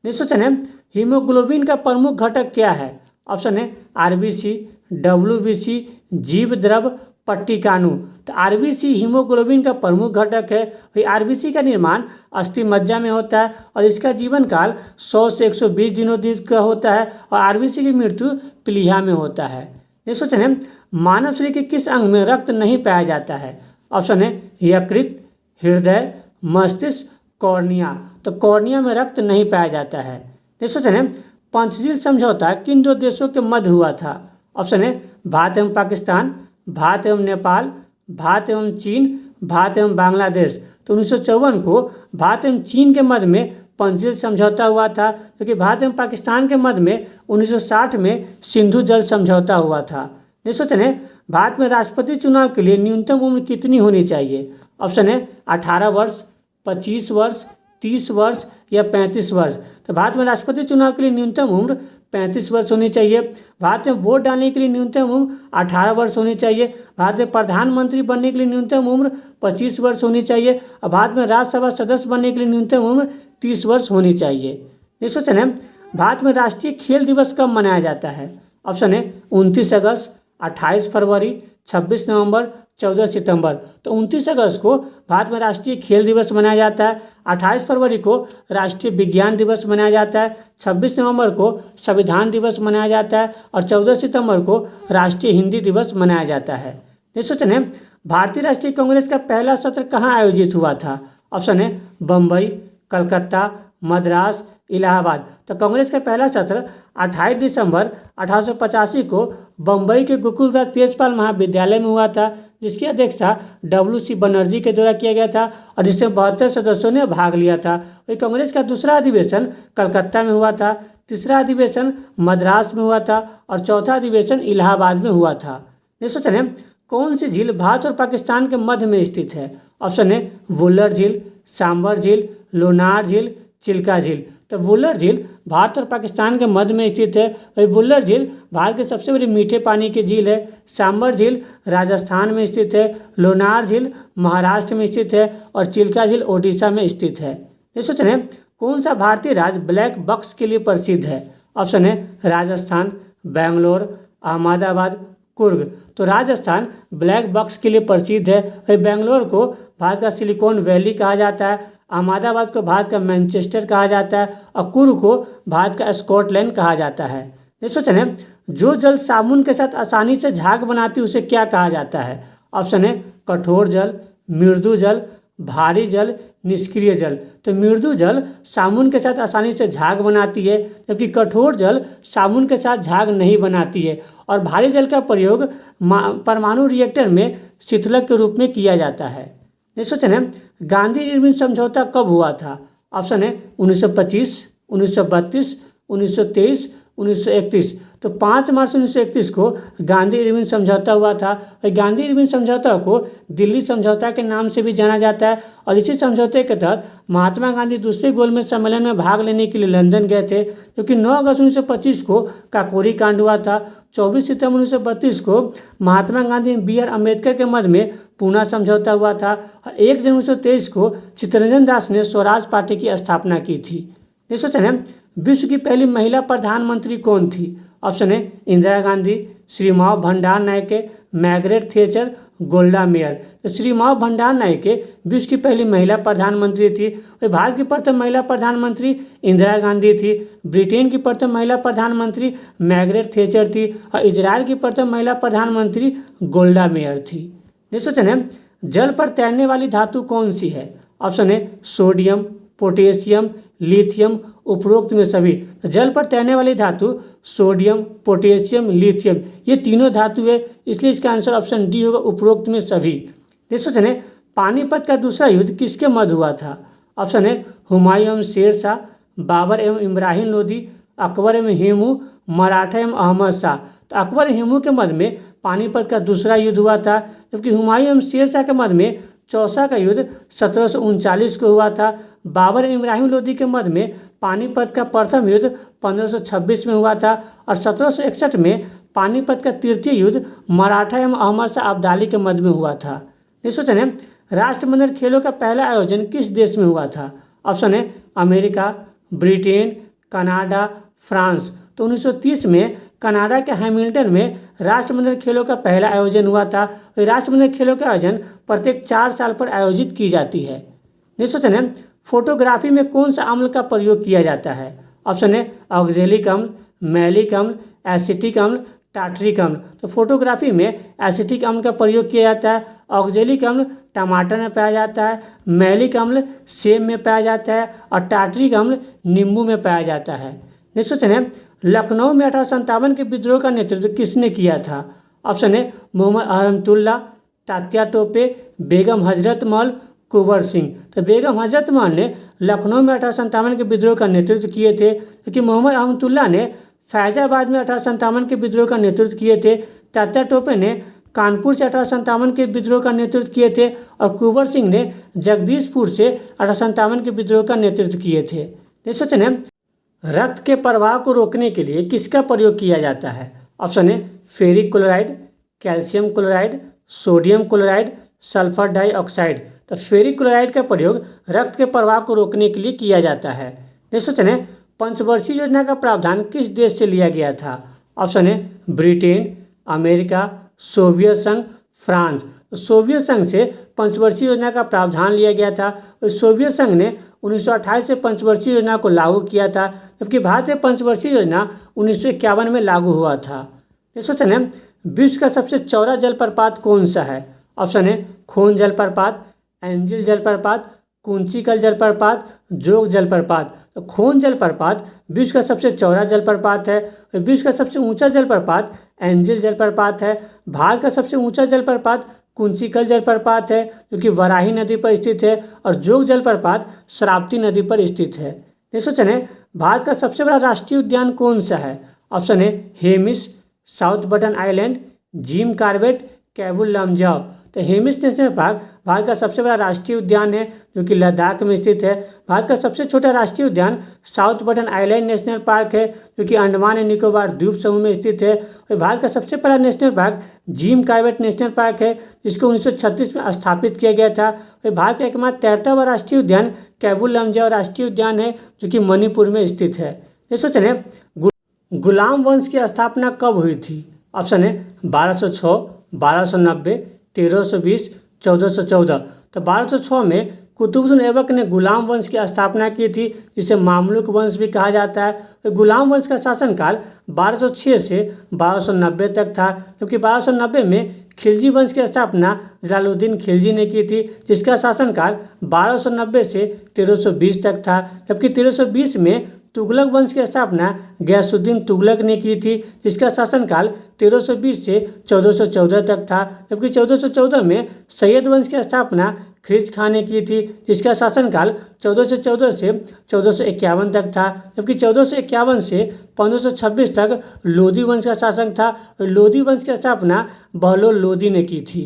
नेक्स्ट क्वेश्चन है, हीमोग्लोबिन का प्रमुख घटक क्या है? ऑप्शन है आरबीसी, डब्ल्यूबीसी, जीव द्रव, पट्टिकाणु। तो आरबीसी हीमोग्लोबिन का प्रमुख घटक है। भाई आरबीसी का निर्माण अस्थि मज्जा में होता है और इसका जीवन काल 100 से 120 दिनों का होता है और आरबीसी की मृत्यु प्लीहा में होता है। नेक्स्ट क्वेश्चन है, मानव शरीर के किस अंग में रक्त नहीं पाया जाता है? ऑप्शन है यकृत, हृदय, मस्तिष्क, कॉर्निया। तो कॉर्निया में रक्त नहीं पाया जाता है। नेक्स्ट क्वेश्चन है, पंचशील समझौता किन दो देशों के मध्य हुआ था? ऑप्शन है भारत एवं पाकिस्तान, भारत एवं नेपाल, भारत एवं चीन, भारत एवं बांग्लादेश। तो 1954 को भारत एवं चीन के मध्य में पंजीकृत समझौता हुआ था, क्योंकि भारत एवं पाकिस्तान के मध्य में 1960 में सिंधु जल समझौता हुआ था। नेक्स्ट क्वेश्चन है, भारत में राष्ट्रपति चुनाव के लिए न्यूनतम उम्र कितनी होनी चाहिए? ऑप्शन है 18 वर्ष, 25 वर्ष, 30 वर्ष या 35 वर्ष। तो भारत में राष्ट्रपति चुनाव के लिए न्यूनतम उम्र 35 वर्ष होनी चाहिए। भारत में वोट डालने के लिए न्यूनतम उम्र 18 वर्ष होनी चाहिए। भारत में प्रधानमंत्री बनने के लिए न्यूनतम उम्र 25 वर्ष होनी चाहिए। और भारत में राज्यसभा सदस्य बनने के लिए न्यूनतम उम्र 30 वर्ष होनी चाहिए। नेक्स्ट क्वेश्चन है, भारत में राष्ट्रीय खेल दिवस कब मनाया जाता है? ऑप्शन है 29 अगस्त, 28 फरवरी, 26 नवंबर, 14 सितंबर। तो 29 अगस्त को भारत में राष्ट्रीय खेल दिवस मनाया जाता है। 28 फरवरी को राष्ट्रीय विज्ञान दिवस मनाया जाता है। 26 नवंबर को संविधान दिवस मनाया जाता है और 14 सितंबर को राष्ट्रीय हिंदी दिवस मनाया जाता है। नेक्स्ट क्वेश्चन है, भारतीय राष्ट्रीय कांग्रेस का पहला सत्र कहाँ आयोजित हुआ था? ऑप्शन है बम्बई, कलकत्ता, मद्रास, इलाहाबाद। तो कांग्रेस का पहला सत्र 28 दिसंबर 1885 को बम्बई के गोकुलदास तेजपाल महाविद्यालय में हुआ था, जिसकी अध्यक्षता WC बनर्जी के द्वारा किया गया था और जिसमें 72 सदस्यों ने भाग लिया था। वही कांग्रेस का दूसरा अधिवेशन कलकत्ता में हुआ था, तीसरा अधिवेशन मद्रास में हुआ था और चौथा अधिवेशन इलाहाबाद में हुआ था। नेक्स्ट क्वेश्चन है, कौन सी झील भारत और पाकिस्तान के मध्य में स्थित है? ऑप्शन है वुलर झील, सांबर झील, लोनार झील, चिल्का झील। तो वुलर झील भारत और पाकिस्तान के मध्य में स्थित है। वही वुलर झील भारत के सबसे बड़ी मीठे पानी की झील है। सांबर झील राजस्थान में स्थित है। लोनार झील महाराष्ट्र में स्थित है और चिल्का झील ओडिशा में स्थित है। नेक्स्ट क्वेश्चन है, कौन सा भारतीय राज्य ब्लैक बक्स के लिए प्रसिद्ध है? ऑप्शन है राजस्थान, बेंगलोर, अहमदाबाद, कुर्ग। तो राजस्थान ब्लैक बक्स के लिए प्रसिद्ध है। वही बेंगलोर को भारत का सिलिकॉन वैली कहा जाता है, अहमदाबाद को भारत का मैनचेस्टर कहा जाता है और कुर्ग को भारत का स्कॉटलैंड कहा जाता है। नेक्स्ट क्वेश्चन है, जो जल साबुन के साथ आसानी से झाग बनाती है उसे क्या कहा जाता है? ऑप्शन है कठोर जल, मृदु जल, भारी जल, निष्क्रिय जल। तो मृदु जल साबुन के साथ आसानी से झाग बनाती है, जबकि कठोर जल साबुन के साथ झाग नहीं बनाती है और भारी जल का प्रयोग परमाणु रिएक्टर में शीतलक के रूप में किया जाता है। नेक्स्ट क्वेश्चन है, गांधी इरविन समझौता कब हुआ था? ऑप्शन है 1925, 1932, 1923, 1931। तो 5 मार्च 1931 को गांधी इरविन समझौता हुआ था। गांधी इरविन समझौता को दिल्ली समझौता के नाम से भी जाना जाता है और इसी समझौते के तहत महात्मा गांधी दूसरे गोलमेज सम्मेलन में भाग लेने के लिए लंदन गए थे, क्योंकि 9 अगस्त 1925 को काकोरी कांड हुआ था। 24 सितंबर 1932 को महात्मा गांधी BR अम्बेडकर के मध्य में पूना समझौता हुआ था और 1 जनवरी 1923 को चित्तरंजन दास ने स्वराज पार्टी की स्थापना की थी। नेक्स्ट क्वेश्चन है, विश्व की पहली महिला प्रधानमंत्री कौन थी? ऑप्शन है इंदिरा गांधी, श्रीमाव भंडार नायके, मैग्रेट थेचर, गोल्डा मेयर। तो श्रीमाव भंडार नायके विश्व की पहली महिला प्रधानमंत्री थी। भारत की प्रथम महिला प्रधानमंत्री इंदिरा गांधी थी। ब्रिटेन की प्रथम महिला प्रधानमंत्री मैग्रेट थेचर थी और इजराइल की प्रथम महिला प्रधानमंत्री गोल्डा मेयर थी। नेक्स्ट क्वेश्चन है, जल पर तैरने वाली धातु कौन सी है? ऑप्शन है सोडियम, पोटेशियम, लिथियम, उपरोक्त में सभी। जल पर तैरने वाली धातु सोडियम, पोटेशियम, लिथियम ये तीनों धातु है, इसलिए इसका आंसर ऑप्शन डी होगा, उपरोक्त में सभी। नेक्स्ट क्वेश्चन है, पानीपत का दूसरा युद्ध किसके मध्य हुआ था? ऑप्शन है हुमायूं एवं शेर शाह, बाबर एवं इब्राहिम लोदी, अकबर एवं हेमू, मराठा एवं अहमद शाह। तो अकबर हेमू के मध्य में पानीपत का दूसरा युद्ध हुआ था, जबकि हुमायूं एवं शेर शाह के मध्य में चौसा का युद्ध 1739 को हुआ था। बाबर एवं इब्राहिम लोदी के मध्य में पानीपत का प्रथम युद्ध 1526 में हुआ था और 1761 में पानीपत का तृतीय युद्ध मराठा एवं अहमद शाह अब्दाली के मध्य में हुआ था। नेक्स्ट क्वेश्चन है, राष्ट्रमंडल खेलों का पहला आयोजन किस देश में हुआ था? ऑप्शन है अमेरिका, ब्रिटेन, कनाडा, फ्रांस। तो 1930 में कनाडा के हैमिल्टन में राष्ट्रमंडल खेलों का पहला आयोजन हुआ था। राष्ट्रमंडल खेलों का आयोजन प्रत्येक 4 साल पर आयोजित की जाती है। नेक्स्ट क्वेश्चन है, फोटोग्राफी में कौन सा अम्ल का प्रयोग किया जाता है? ऑप्शन है ऑक्जेलिक अम्ल, मैलिक अम्ल, एसिटिक अम्ल, टार्टरिक अम्ल। तो फोटोग्राफी में एसिटिक अम्ल का प्रयोग किया जाता है। ऑक्जेलिक अम्ल टमाटर में पाया जाता है, मैलिक अम्ल सेब में पाया जाता है और टार्टरिक अम्ल नींबू में पाया जाता है। नेक्स्ट क्वेश्चन है, लखनऊ में 1857 के विद्रोह का नेतृत्व किसने किया था? ऑप्शन है मोहम्मद अहमदुल्ला, तात्या टोपे, बेगम हजरत महल, कुंवर सिंह। तो बेगम हजरत महल ने लखनऊ में 1857 के विद्रोह का नेतृत्व किए थे, क्योंकि मोहम्मद अहमदुल्ला ने फैजाबाद में 1857 के विद्रोह का नेतृत्व किए थे। तात्या टोपे ने कानपुर से 1857 के विद्रोह का नेतृत्व किए थे और कुंवर सिंह ने जगदीशपुर से 1857 के विद्रोह का नेतृत्व किए थे। नेक्स्ट क्वेश्चन है, रक्त के प्रवाह को रोकने के लिए किसका प्रयोग किया जाता है? ऑप्शन है ferric chloride, calcium chloride, sodium chloride, sulphur dioxide. तो फेरिक क्लोराइड का प्रयोग रक्त के प्रवाह को रोकने के लिए किया जाता है। नेक्स्ट क्वेश्चन है, पंचवर्षीय योजना का प्रावधान किस देश से लिया गया था? ऑप्शन है ब्रिटेन, अमेरिका, सोवियत संघ, फ्रांस। तो सोवियत संघ से पंचवर्षीय योजना का प्रावधान लिया गया था और सोवियत संघ ने 1928 से पंचवर्षीय योजना को लागू किया था, जबकि भारत में पंचवर्षीय योजना 1951 में लागू हुआ था। नेक्स्ट क्वेश्चन है, विश्व का सबसे चौड़ा जलप्रपात कौन सा है? ऑप्शन है खून जलप्रपात, एंजिल जलप्रपात, कुंचिकल जलप्रपात, जोग जलप्रपात। तो खून जलप्रपात विश्व का सबसे चौड़ा जलप्रपात है। विश्व का सबसे ऊंचा जलप्रपात एंजिल जलप्रपात है। भारत का सबसे ऊंचा जलप्रपात कुंचिकल जलप्रपात है, जो कि वराही नदी पर स्थित है, और जोग जलप्रपात शरावती नदी पर स्थित है। नेक्स्ट क्वेश्चन है, भारत का सबसे बड़ा राष्ट्रीय उद्यान कौन सा है? ऑप्शन है Hemis, south button island, Jim Corbett, Keibul Lamjao. तो हेमिस नेशनल पार्क भारत का सबसे बड़ा राष्ट्रीय उद्यान है, जो कि लद्दाख में स्थित है। भारत का सबसे छोटा राष्ट्रीय उद्यान south button island national park है, जो कि अंडमान एंड निकोबार द्वीप समूह में स्थित है। और भारत का सबसे बड़ा national park Jim Corbett national park है, जिसको 1936 में स्थापित किया गया था। और भारत का एकमात्र तैरता हुआ राष्ट्रीय उद्यान कैबुल लमजाओ राष्ट्रीय उद्यान है, जो कि मणिपुर में स्थित है। नेक्स्ट क्वेश्चन है, गुलाम वंश की स्थापना कब हुई थी? ऑप्शन है 1206, 1290, 1320, 1414। तो 1206 में कुतुबुद्दीन ऐबक ने गुलाम वंश की स्थापना की थी, जिसे मामलुक वंश भी कहा जाता है। गुलाम वंश का शासनकाल 1206 से 1290 तक था, जबकि 1290 में खिलजी वंश की स्थापना जलालुद्दीन खिलजी ने की थी, जिसका शासनकाल 1290 से 1320 तक था। जबकि 1320 में तुगलक वंश की स्थापना गयासुद्दीन तुगलक ने की थी, जिसका शासनकाल 1320 से 1414 तक था। जबकि 1414 में सैयद वंश की स्थापना खिलज खां ने की थी, जिसका शासनकाल 1414 से 1451 तक था। जबकि 1451 से 1526 तक लोधी वंश का शासन था और लोधी वंश की स्थापना बहलोल लोधी ने की थी।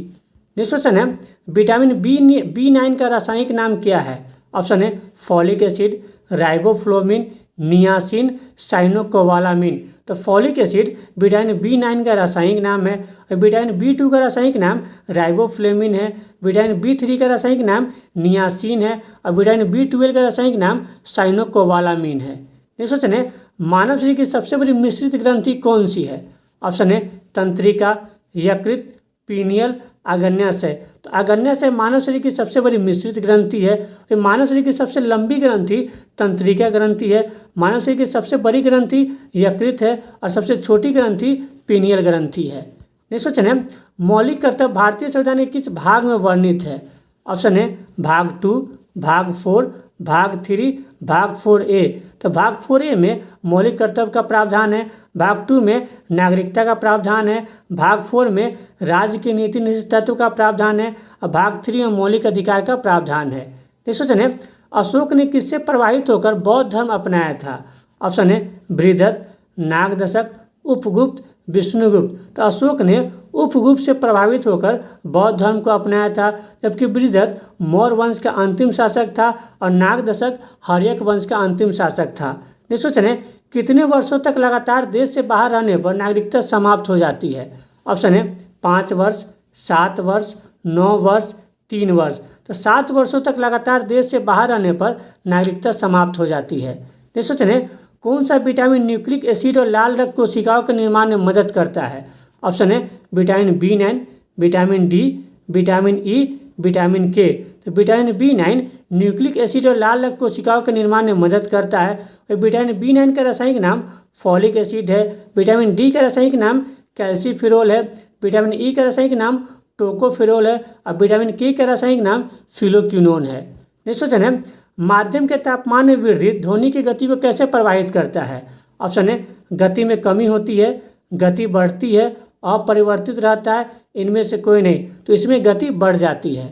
नेक्स्ट क्वेश्चन है, विटामिन B9 का रासायनिक नाम क्या है? ऑप्शन है folic acid, riboflavin, niacin, cyanocobalamin. तो फॉलिक एसिड विटामिन B9 का रासायनिक नाम है। और विटामिन B2 का रासायनिक नाम राइबोफ्लेविन है। विटामिन B3 का रासायनिक नाम नियासिन है और विटामिन B12 का रासायनिक नाम साइनोकोबालामिन है। नेक्स्ट क्वेश्चन है, मानव शरीर की सबसे बड़ी मिश्रित ग्रंथि कौन सी है? ऑप्शन है तंत्रिका, यकृत, पीनियल, आग्नेयाशय। तो आग्नेयाशय मानव शरीर की सबसे बड़ी मिश्रित ग्रंथि है। मानव शरीर की सबसे लंबी ग्रंथि तंत्रिका ग्रंथि है। मानव शरीर की सबसे बड़ी ग्रंथि यकृत है और सबसे छोटी ग्रंथि पीनियल ग्रंथि है। नेक्स्ट क्वेश्चन है, मौलिक कर्तव्य भारतीय संविधान के किस भाग में वर्णित है? ऑप्शन है भाग 2, भाग 4, भाग 3, भाग 4A। तो भाग 4A में मौलिक कर्तव्य का प्रावधान है। भाग 2 में नागरिकता का प्रावधान है। भाग 4 में राज्य की नीति निश्चित तत्व का प्रावधान है और भाग 3 में मौलिक अधिकार का प्रावधान है। नेक्स्ट क्वेश्चन है, अशोक ने किससे प्रभावित होकर बौद्ध धर्म अपनाया था? ऑप्शन है बृहदत्त, नागदशक, उपगुप्त, विष्णुगुप्त। तो अशोक ने उपगुप्त से प्रभावित होकर बौद्ध धर्म को अपनाया था, जबकि बृहदत्त मौर्य वंश का अंतिम शासक था और नागदशक हर्यक वंश का अंतिम शासक था। नेक्स्ट क्वेश्चन है, कितने वर्षों तक लगातार देश से बाहर रहने पर नागरिकता समाप्त हो जाती है? ऑप्शन है 5 वर्ष, 7 वर्ष, 9 वर्ष, 3 वर्ष। तो 7 वर्षों तक लगातार देश से बाहर रहने पर नागरिकता समाप्त हो जाती है। नेक्स्ट क्वेश्चन है, कौन सा विटामिन न्यूक्लिक एसिड और लाल रक्त कोशिकाओं के निर्माण में मदद करता है? ऑप्शन है vitamin B9, vitamin D, vitamin E, vitamin K। तो विटामिन B9 न्यूक्लिक एसिड और लाल रक्त कोशिकाओं के निर्माण में मदद करता है। और विटामिन B9 का रासायनिक नाम फॉलिक एसिड है। विटामिन D का रासायनिक नाम कैल्सीफिरोल है। विटामिन E का रासायनिक नाम टोकोफिरोल है और विटामिन K का रासायनिक नाम फिलोक्विनोन है। नेक्स्ट क्वेश्चन है, माध्यम के तापमान में वृद्धि ध्वनि की गति को कैसे प्रभावित करता है? ऑप्शन है गति में कमी होती है, गति बढ़ती है, अपरिवर्तित रहता है, इनमें से कोई नहीं, तो इसमें गति बढ़ जाती है।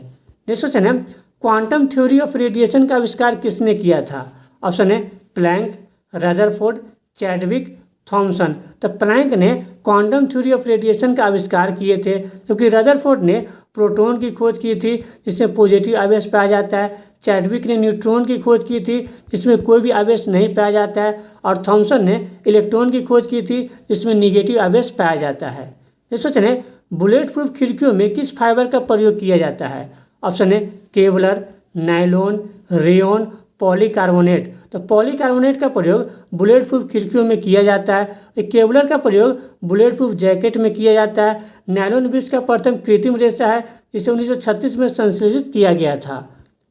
नेक्स्ट क्वेश्चन है, क्वांटम थ्योरी ऑफ रेडिएशन का आविष्कार किसने किया था? ऑप्शन है प्लैंक, रदरफोर्ड, चैडविक, थॉमसन। तो प्लैंक ने क्वांटम थ्योरी ऑफ रेडिएशन का आविष्कार किए थे, क्योंकि रदरफोर्ड ने प्रोटॉन की खोज की थी जिसमें पॉजिटिव आवेश पाया जाता है, चैडविक ने न्यूट्रॉन की खोज की थी जिसमें कोई भी आवेश नहीं पाया जाता है, और थॉमसन ने इलेक्ट्रॉन की खोज की थी जिसमें निगेटिव आवेश पाया जाता है। नेक्स्ट क्वेश्चन है, बुलेट प्रूफ खिड़कियों में किस फाइबर का प्रयोग किया जाता है? ऑप्शन है केवलर, नायलॉन, रेयॉन, पॉलीकार्बोनेट। तो पॉलीकार्बोनेट का प्रयोग बुलेट प्रूफ खिड़कियों में किया जाता है। केवलर का प्रयोग बुलेट प्रूफ जैकेट में किया जाता है। नायलॉन विश्व का प्रथम कृत्रिम रेशा है, इसे 1936 में संश्लेषित किया गया था।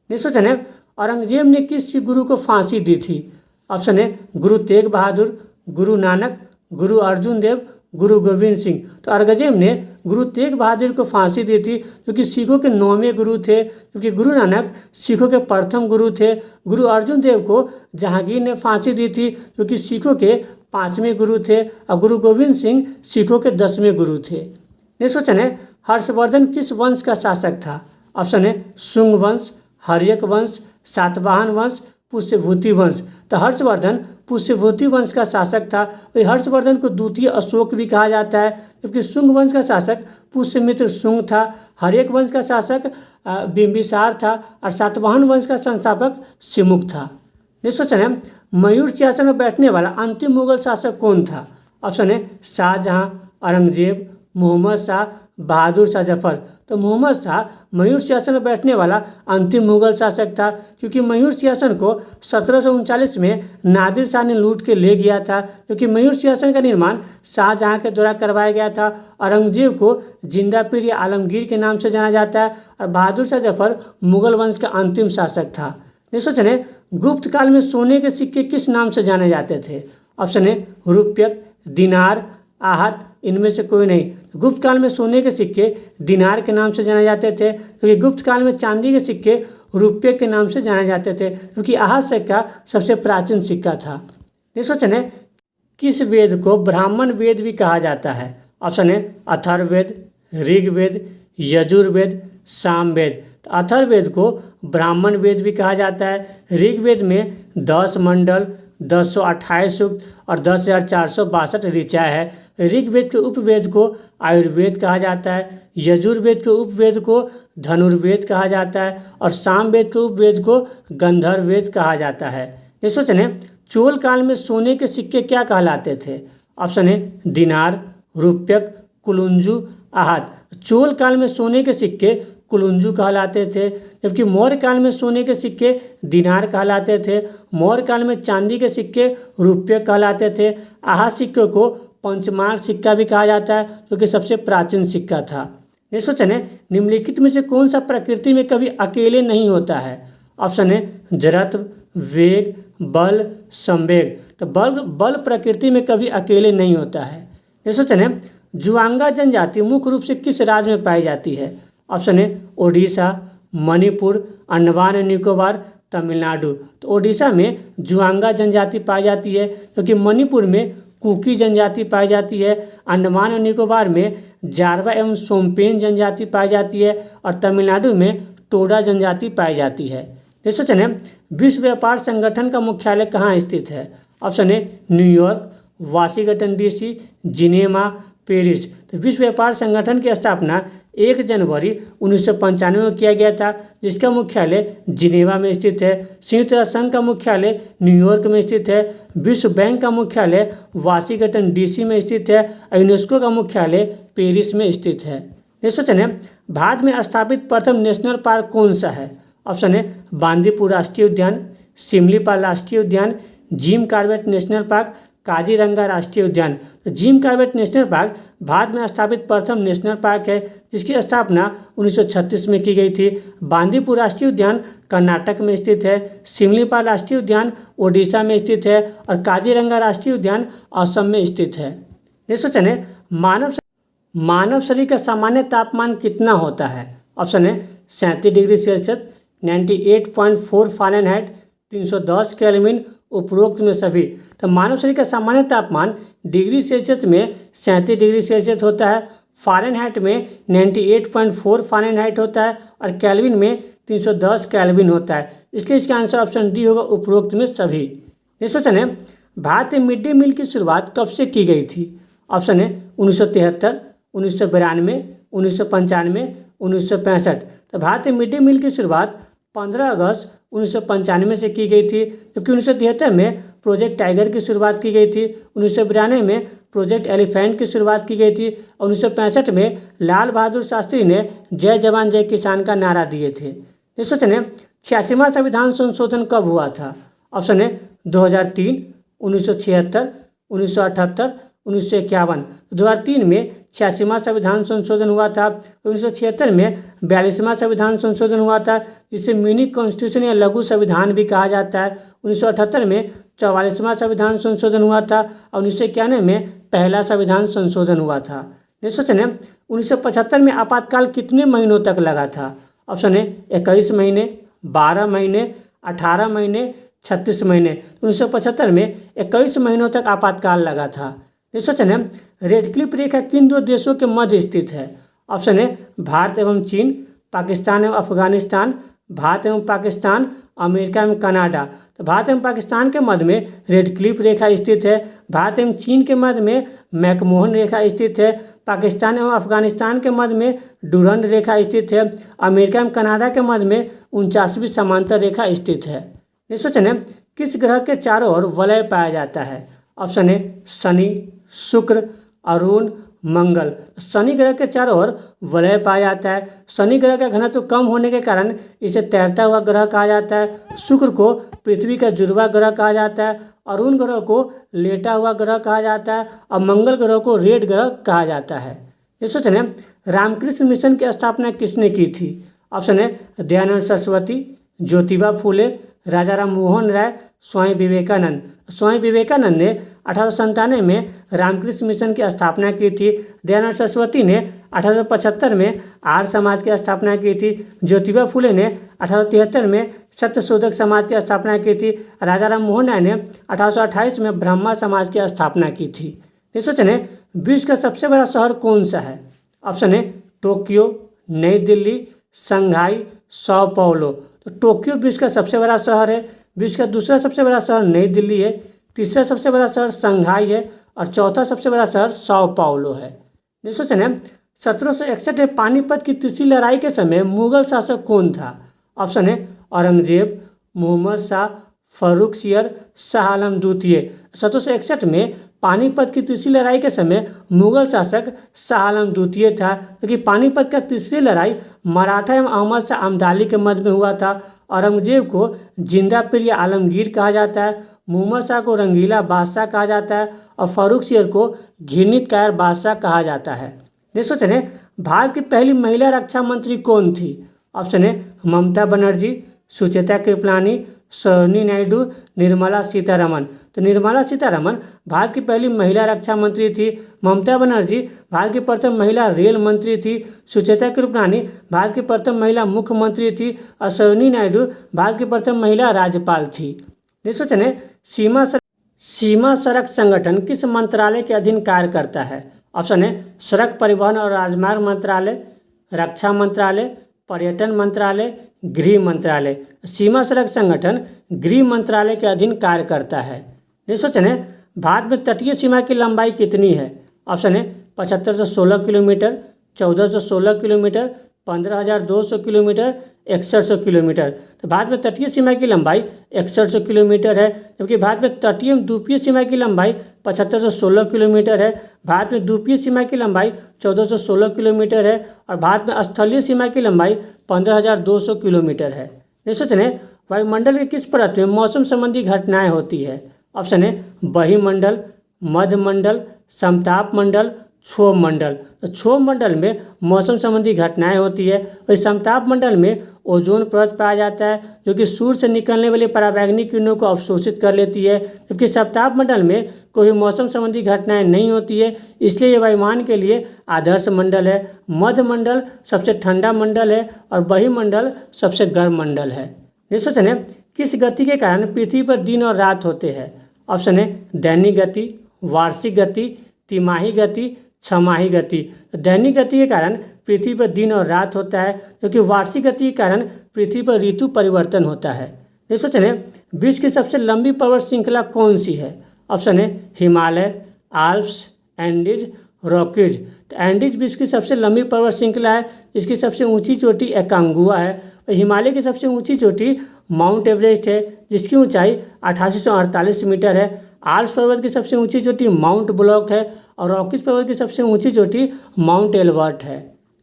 नेक्स्ट क्वेश्चन है, औरंगजेब ने किस सिख गुरु को फांसी दी थी? ऑप्शन है गुरु तेग बहादुर, गुरु नानक, गुरु अर्जुन देव, गुरु गोविंद सिंह। तो औरंगजेब ने गुरु तेग बहादुर को फांसी दी थी, क्योंकि सिखों के 9वें गुरु थे, क्योंकि गुरु नानक सिखों के प्रथम गुरु थे। गुरु अर्जुन देव को जहांगीर ने फांसी दी थी, क्योंकि सिखों के 5वें गुरु थे, और गुरु गोविंद सिंह सिखों के 10वें गुरु थे। नेक्स्ट क्वेश्चन है, हर्षवर्धन किस वंश का शासक था? ऑप्शन है शुंग वंश, हर्यक वंश, सातवाहन वंश, पुष्यभूति वंश। तो हर्षवर्धन पुष्यभूति वंश का शासक था। हर्षवर्धन को द्वितीय अशोक भी कहा जाता है, जबकि शुंग वंश का शासक पुष्यमित्र शुंग था, हर्यक वंश का शासक बिंबिसार था, और सातवाहन वंश का संस्थापक सिमुक था। नेक्स्ट क्वेश्चन है, मयूर सिंहासन में बैठने वाला अंतिम मुगल शासक कौन था? ऑप्शन है शाहजहां, औरंगजेब, मोहम्मद शाह, बहादुर शाह जफर। तो मोहम्मद शाह मयूर सिंहासन में बैठने वाला अंतिम मुगल शासक था, क्योंकि मयूर सिंहासन को 1739 में नादिर शाह ने लूट के ले गया था, क्योंकि मयूर सिंहासन का निर्माण शाहजहां के द्वारा करवाया गया था। औरंगजेब को जिंदा पीर या आलमगीर के नाम से जाना जाता है, और बहादुर शाह जफर मुगल वंश का अंतिम शासक था। नेक्स्ट क्वेश्चन है, गुप्त काल में सोने के सिक्के किस नाम से जाने जाते थे? ऑप्शन है रुपयक, दिनार, आहत, इनमें से कोई नहीं। गुप्त काल में सोने के सिक्के दिनार के नाम से जाने जाते थे, क्योंकि गुप्त काल में चांदी के सिक्के रुपये के नाम से जाने जाते थे, क्योंकि आहत सिक्का सबसे प्राचीन सिक्का था। नेक्स्ट क्वेश्चन है, किस वेद को ब्राह्मण वेद भी कहा जाता है? ऑप्शन है अथर्ववेद, ऋग्वेद, यजुर्वेद, सामवेद। तो अथर्ववेद को ब्राह्मण वेद भी कहा जाता है। ऋग्वेद में 10 मंडल, 1028 सूक्त और 10,462 ऋचा है। ऋग्वेद के उपवेद को आयुर्वेद कहा जाता है, यजुर्वेद के उपवेद को धनुर्वेद कहा जाता है, और सामवेद के उपवेद को गंधर्ववेद कहा जाता है। नेक्स्ट क्वेश्चन है, चोल काल में सोने के सिक्के क्या कहलाते थे? ऑप्शन है दिनार, रुपयक, कुलुंजू, आहत। चोल काल में सोने के सिक्के कुलुंजू कहलाते थे, जबकि मौर्य काल में सोने के सिक्के दिनार कहलाते थे। मौर्य काल में चांदी के सिक्के रुपये कहलाते थे। आहत सिक्के को पंचमार सिक्का भी कहा जाता है, जो कि सबसे प्राचीन सिक्का था। नेक्स्ट क्वेश्चन है, निम्नलिखित में से कौन सा प्रकृति में कभी अकेले नहीं होता है? ऑप्शन है जड़त्व, वेग, बल, संवेग। तो बल प्रकृति में कभी अकेले नहीं होता है। नेक्स्ट क्वेश्चन है, जुआंगा जनजाति मुख्य रूप से किस राज्य में पाई जाती है? ऑप्शन है ओडिशा, मणिपुर, अंडमान एंड निकोबार, तमिलनाडु। तो ओडिशा में जुआंगा जनजाति पाई जाती है, क्योंकि मणिपुर में कुकी जनजाति पाई जाती है, अंडमान और निकोबार में जारवा एवं सोमपेन जनजाति पाई जाती है, और तमिलनाडु में टोडा जनजाति पाई जाती है। नेक्स्ट क्वेश्चन है, विश्व व्यापार संगठन का मुख्यालय कहाँ स्थित है? ऑप्शन है New York, Washington DC, Geneva, Paris. तो विश्व व्यापार संगठन की स्थापना 1 जनवरी 1995 में किया गया था, जिसका मुख्यालय जिनेवा में स्थित है। संयुक्त राष्ट्र संघ का मुख्यालय न्यूयॉर्क में स्थित है। विश्व बैंक का मुख्यालय वाशिंगटन डीसी में स्थित है। यूनेस्को का मुख्यालय पेरिस में स्थित है। नेक्स्ट क्वेश्चन है, भारत में स्थापित प्रथम नेशनल पार्क कौन सा है? ऑप्शन है बांदीपुर राष्ट्रीय उद्यान, सिमलीपाल राष्ट्रीय उद्यान, Jim Corbett national park, Kaziranga राष्ट्रीय उद्यान। तो Jim Corbett national park Bharat में स्थापित प्रथम नेशनल पार्क है, जिसकी स्थापना 1936 में की गई थी। बांदीपुर राष्ट्रीय उद्यान कर्नाटक में स्थित है। सिमलीपाल राष्ट्रीय उद्यान ओडिशा में स्थित है, और काजीरंगा राष्ट्रीय उद्यान असम में स्थित है। नेक्स्ट क्वेश्चन है, मानव शरीर का सामान्य तापमान कितना होता है? ऑप्शन है 37 डिग्री सेल्सियस, 98.4 फ़ारेनहाइट, 310 केल्विन, उपरोक्त में सभी। तो मानव शरीर का सामान्य तापमान डिग्री सेल्सियस में 37 डिग्री सेल्सियस होता है, फ़ारेनहाइट में 98.4 फ़ारेनहाइट होता है और केल्विन में 310 केल्विन होता है। इसलिए इसका आंसर ऑप्शन डी होगा, उपरोक्त में सभी। नेक्स्ट क्वेश्चन है, भारत में मिड डे मील की शुरुआत कब से की गई थी? ऑप्शन है 1973, 1992, 1995, 1965। तो भारत में मिड डे मील की शुरुआत 15 अगस्त 1995 से की गई थी, जबकि 1973 में प्रोजेक्ट टाइगर की शुरुआत की गई थी, 1992 में प्रोजेक्ट एलिफेंट की शुरुआत की गई थी और 1965 में लाल बहादुर शास्त्री ने जय जवान जय किसान का नारा दिए थे। नेक्स्ट क्वेश्चन है, 86वां संविधान संशोधन कब हुआ था? ऑप्शन है 2003, 1976, 1978, 1951। 2003 में 86वां संविधान संशोधन हुआ था। 1976 में 42वां संविधान संशोधन हुआ था, जिसे मिनी कॉन्स्टिट्यूशन या लघु संविधान भी कहा जाता है। 1978 में 44वां संविधान संशोधन हुआ था और 1991 में पहला संविधान संशोधन हुआ था। नेक्स्ट क्वेश्चन है, 1975 में आपातकाल कितने महीनों तक लगा था? ऑप्शन है 21 महीने, 12 महीने, 18 महीने, 36 महीने। 1975 में 21 महीनों तक आपातकाल लगा था। नेक्स्ट क्वेश्चन है, रेड क्लिफ रेखा किन दो देशों के मध्य स्थित है? ऑप्शन है भारत एवं चीन, पाकिस्तान एवं अफगानिस्तान, भारत एवं पाकिस्तान, अमेरिका एवं कनाडा। तो भारत एवं पाकिस्तान के मध्य में रेड क्लिफ रेखा स्थित है। भारत एवं चीन के मध्य में मैकमोहन रेखा स्थित है। पाकिस्तान एवं अफगानिस्तान के मध्य में डुरंड रेखा स्थित है। अमेरिका एवं कनाडा के मध्य में 49वीं समांतर रेखा स्थित है। नेक्स्ट क्वेश्चन है, किस ग्रह के चारों ओर वलय पाया जाता है? ऑप्शन है शनि, शुक्र, अरुण, मंगल। शनि ग्रह के चारों ओर वलय पाया जाता है। शनि ग्रह का घनत्व कम होने के कारण इसे तैरता हुआ ग्रह कहा जाता है। शुक्र को पृथ्वी का जुड़वा ग्रह कहा जाता है। अरुण ग्रह को लेटा हुआ ग्रह कहा जाता है और मंगल ग्रह को रेड ग्रह कहा जाता है। नेक्स्ट क्वेश्चन है, रामकृष्ण मिशन की स्थापना किसने की थी? ऑप्शन है दयानंद सरस्वती, ज्योतिबा फूले, राजा राम मोहन राय, स्वामी विवेकानंद। स्वामी विवेकानंद ने 1897 में रामकृष्ण मिशन की स्थापना की थी। दयानंद सरस्वती ने 1875 में आर्य समाज की स्थापना की थी। ज्योतिबा फूले ने 1873 में सत्यशोधक समाज की स्थापना की थी। राजा राम मोहन राय ने 1828 में ब्रह्मा समाज की स्थापना की थी। नेक्स्ट क्वेश्चन है, विश्व का सबसे बड़ा शहर कौन सा है? ऑप्शन है टोक्यो, नई दिल्ली, शंघाई, sao paulo। तो टोक्यो विश्व का सबसे बड़ा शहर है। विश्व का दूसरा सबसे बड़ा शहर नई दिल्ली है। तीसरा सबसे बड़ा शहर शंघाई है और चौथा सबसे बड़ा शहर sao paulo है। नेक्स्ट क्वेश्चन है, 1761 में पानीपत की तीसरी लड़ाई के समय मुगल शासक कौन था? ऑप्शन है औरंगजेब, मोहम्मद शाह, फर्रुखसियर, शाह आलम द्वितीय। 1761 में पानीपत की तीसरी लड़ाई के समय मुगल शासक शाह आलम द्वितीय था, क्योंकि पानीपत का तीसरी लड़ाई मराठा एवं अहमद शाह अब्दाली के मध्य में हुआ था। औरंगजेब को जिंदा पीर या आलमगीर कहा जाता है। मोहम्मद शाह को रंगीला बादशाह कहा जाता है और फर्रुखसियर को घृणित कायर बादशाह कहा जाता है। नेक्स्ट क्वेश्चन है, भारत की पहली महिला रक्षा मंत्री कौन थी? ऑप्शन है ममता बनर्जी, सुचेता कृपलानी, सरोजिनी नायडू, निर्मला सीतारमन। तो निर्मला सीतारमन भारत की पहली महिला रक्षा मंत्री थी। ममता बनर्जी भारत की प्रथम महिला रेल मंत्री थी। सुचेता कृपलानी भारत की प्रथम महिला मुख्यमंत्री थी और सरोजिनी नायडू भारत की प्रथम महिला राज्यपाल थी। नेक्स्ट क्वेश्चन है, सीमा सड़क संगठन किस मंत्रालय के अधीन कार्य करता है? ऑप्शन है सड़क परिवहन और राजमार्ग मंत्रालय, रक्षा मंत्रालय, पर्यटन मंत्रालय, गृह मंत्रालय। सीमा सड़क संगठन गृह मंत्रालय के अधीन कार्य करता है। नेक्स्ट क्वेश्चन है, भारत में तटीय सीमा की लंबाई कितनी है? ऑप्शन है 7516 किलोमीटर, 1416 किलोमीटर, 15,200 किलोमीटर, 6100 किलोमीटर। तो भारत में तटीय सीमा की लंबाई 6100 किलोमीटर है, जबकि भारत में तटीय एवं द्वीपीय सीमा की लंबाई 7516 किलोमीटर है। भारत में द्वीपीय सीमा की लंबाई 1416 किलोमीटर है और भारत में स्थलीय सीमा की लंबाई 15,200 किलोमीटर है। नेक्स्ट क्वेश्चन है, वायुमंडल के किस परत में मौसम संबंधी घटनाएं होती है? ऑप्शन है बहिमंडल, मध्यमंडल, समताप मंडल, क्षोभ मंडल। तो क्षोभ मंडल में मौसम संबंधी घटनाएं होती है और समताप मंडल में ओजोन परत पाया जाता है, जो कि सूर्य से निकलने वाली पराबैंगनी किरणों को अवशोषित कर लेती है, जबकि समताप मंडल में कोई मौसम संबंधी घटनाएं नहीं होती है, इसलिए ये वायुमान के लिए आदर्श मंडल है। मध्यमंडल सबसे ठंडा मंडल है और बहिमंडल सबसे गर्म मंडल है। नेक्स्ट क्वेश्चन है, किस गति के कारण पृथ्वी पर दिन और रात होते हैं? ऑप्शन है दैनिक गति, वार्षिक गति, तिमाही गति, छमाही गति। तो दैनिक गति के कारण पृथ्वी पर दिन और रात होता है, क्योंकि वार्षिक गति के कारण पृथ्वी पर ऋतु परिवर्तन होता है। नेक्स्ट क्वेश्चन है, विश्व की सबसे लंबी पर्वत श्रृंखला कौन सी है? ऑप्शन है हिमालय, आल्प्स, एंडीज, रॉकीज। तो एंडीज विश्व की सबसे लंबी पर्वत श्रृंखला है। इसकी सबसे ऊंची चोटी एकांगुआ है। और हिमालय की सबसे ऊंची चोटी माउंट एवरेस्ट है, जिसकी ऊंचाई 8848 मीटर है। आल्प्स पर्वत की सबसे ऊंची चोटी माउंट ब्लॉक है और रॉकीज पर्वत की सबसे ऊंची चोटी माउंट एल्बर्ट है।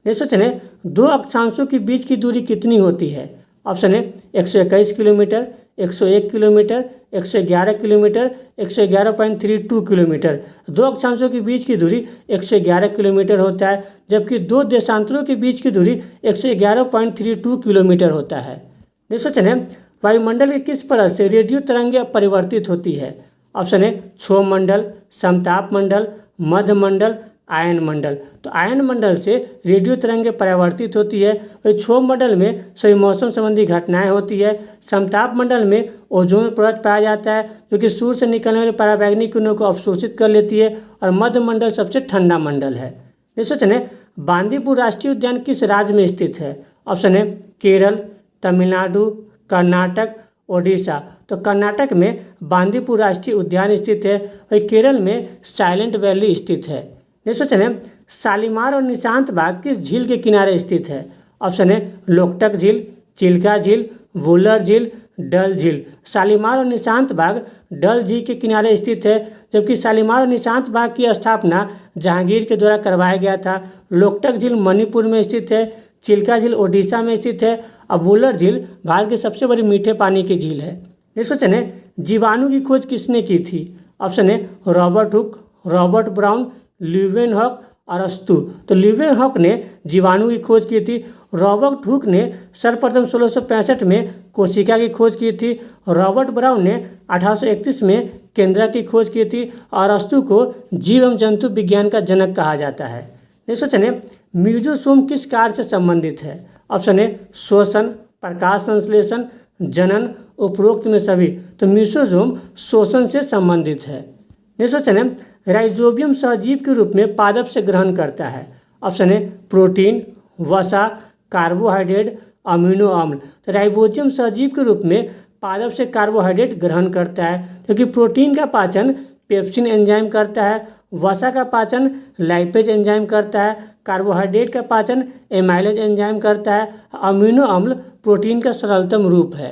नेक्स्ट क्वेश्चन है, दो अक्षांशों के बीच की दूरी कितनी होती है? ऑप्शन है 121 किलोमीटर, 101 किलोमीटर, 111 किलोमीटर, 111.32 किलोमीटर। दो अक्षांशों के बीच की दूरी 111 किलोमीटर होता है, जबकि दो देशांतरों के बीच की दूरी 111.32 किलोमीटर होता है। नेक्स्ट क्वेश्चन है, वायुमंडल के किस परत से रेडियो तरंगें परिवर्तित होती है? ऑप्शन है क्षोभ मंडल, समताप मंडल, मध्य मंडल, आयन मंडल। तो आयन मंडल से रेडियो तरंगें परावर्तित होती है। वही क्षोभ मंडल में सभी मौसम संबंधी घटनाएं होती है। समताप मंडल में ओजोन परत पाया जाता है, जो कि सूर्य से निकलने वाले पराबैंगनी किरणों को अवशोषित कर लेती है। और मध्य मंडल सबसे ठंडा मंडल है। नेक्स्ट क्वेश्चन है, बांदीपुर राष्ट्रीय उद्यान किस राज्य में स्थित है? ऑप्शन है केरल, तमिलनाडु, कर्नाटक, ओडिशा। तो कर्नाटक में बांदीपुर राष्ट्रीय उद्यान स्थित है। वही केरल में साइलेंट वैली स्थित है। नेक्स्ट क्वेश्चन है, शालीमार और निशांत बाग किस झील के किनारे स्थित है? ऑप्शन है लोकटक झील, चिल्का झील, वुलर झील, डल झील। शालीमार और निशांत बाग डल झील के किनारे स्थित है, जबकि शालीमार और निशांत बाग की स्थापना जहांगीर के द्वारा करवाया गया था। लोकटक झील मणिपुर में स्थित है, चिल्का झील ओडिशा में स्थित है और वुलर झील भारत की सबसे बड़ी मीठे पानी की झील है। नेक्स्ट क्वेश्चन है, जीवाणु की खोज किसने की थी? ऑप्शन है Robert Hooke, Robert brown, Leeuwenhoek और अस्तु। तो ल्यूवेनहॉक ने जीवाणु की खोज की थी। रॉबर्ट हुक ने सर्वप्रथम 1665 में कोशिका की खोज की थी। रॉबर्ट ब्राउन ने 1831 में केंद्रा की खोज की थी और अस्तु को जीव एवं जंतु विज्ञान का जनक कहा जाता है। नेक्स्ट क्वेश्चन है, म्यूजोसोम किस कार्य से संबंधित है? ऑप्शन है श्वसन, प्रकाश संश्लेषण, जनन, उपरोक्त में सभी। तो म्यूजोसोम श्वसन से संबंधित है। नेक्स्ट क्वेश्चन है, राइजोबियम सहजीव के रूप में पादप से ग्रहण करता है। ऑप्शन है प्रोटीन, वसा, कार्बोहाइड्रेट, अमीनो अम्ल। तो राइजोबियम सहजीव के रूप में पादप से कार्बोहाइड्रेट ग्रहण करता है, क्योंकि प्रोटीन का पाचन पेप्सिन एंजाइम करता है, वसा का पाचन लाइपेज एंजाइम करता है, कार्बोहाइड्रेट का पाचन एमाइलेज एंजाइम करता है, अमीनो अम्ल प्रोटीन का सरलतम रूप है।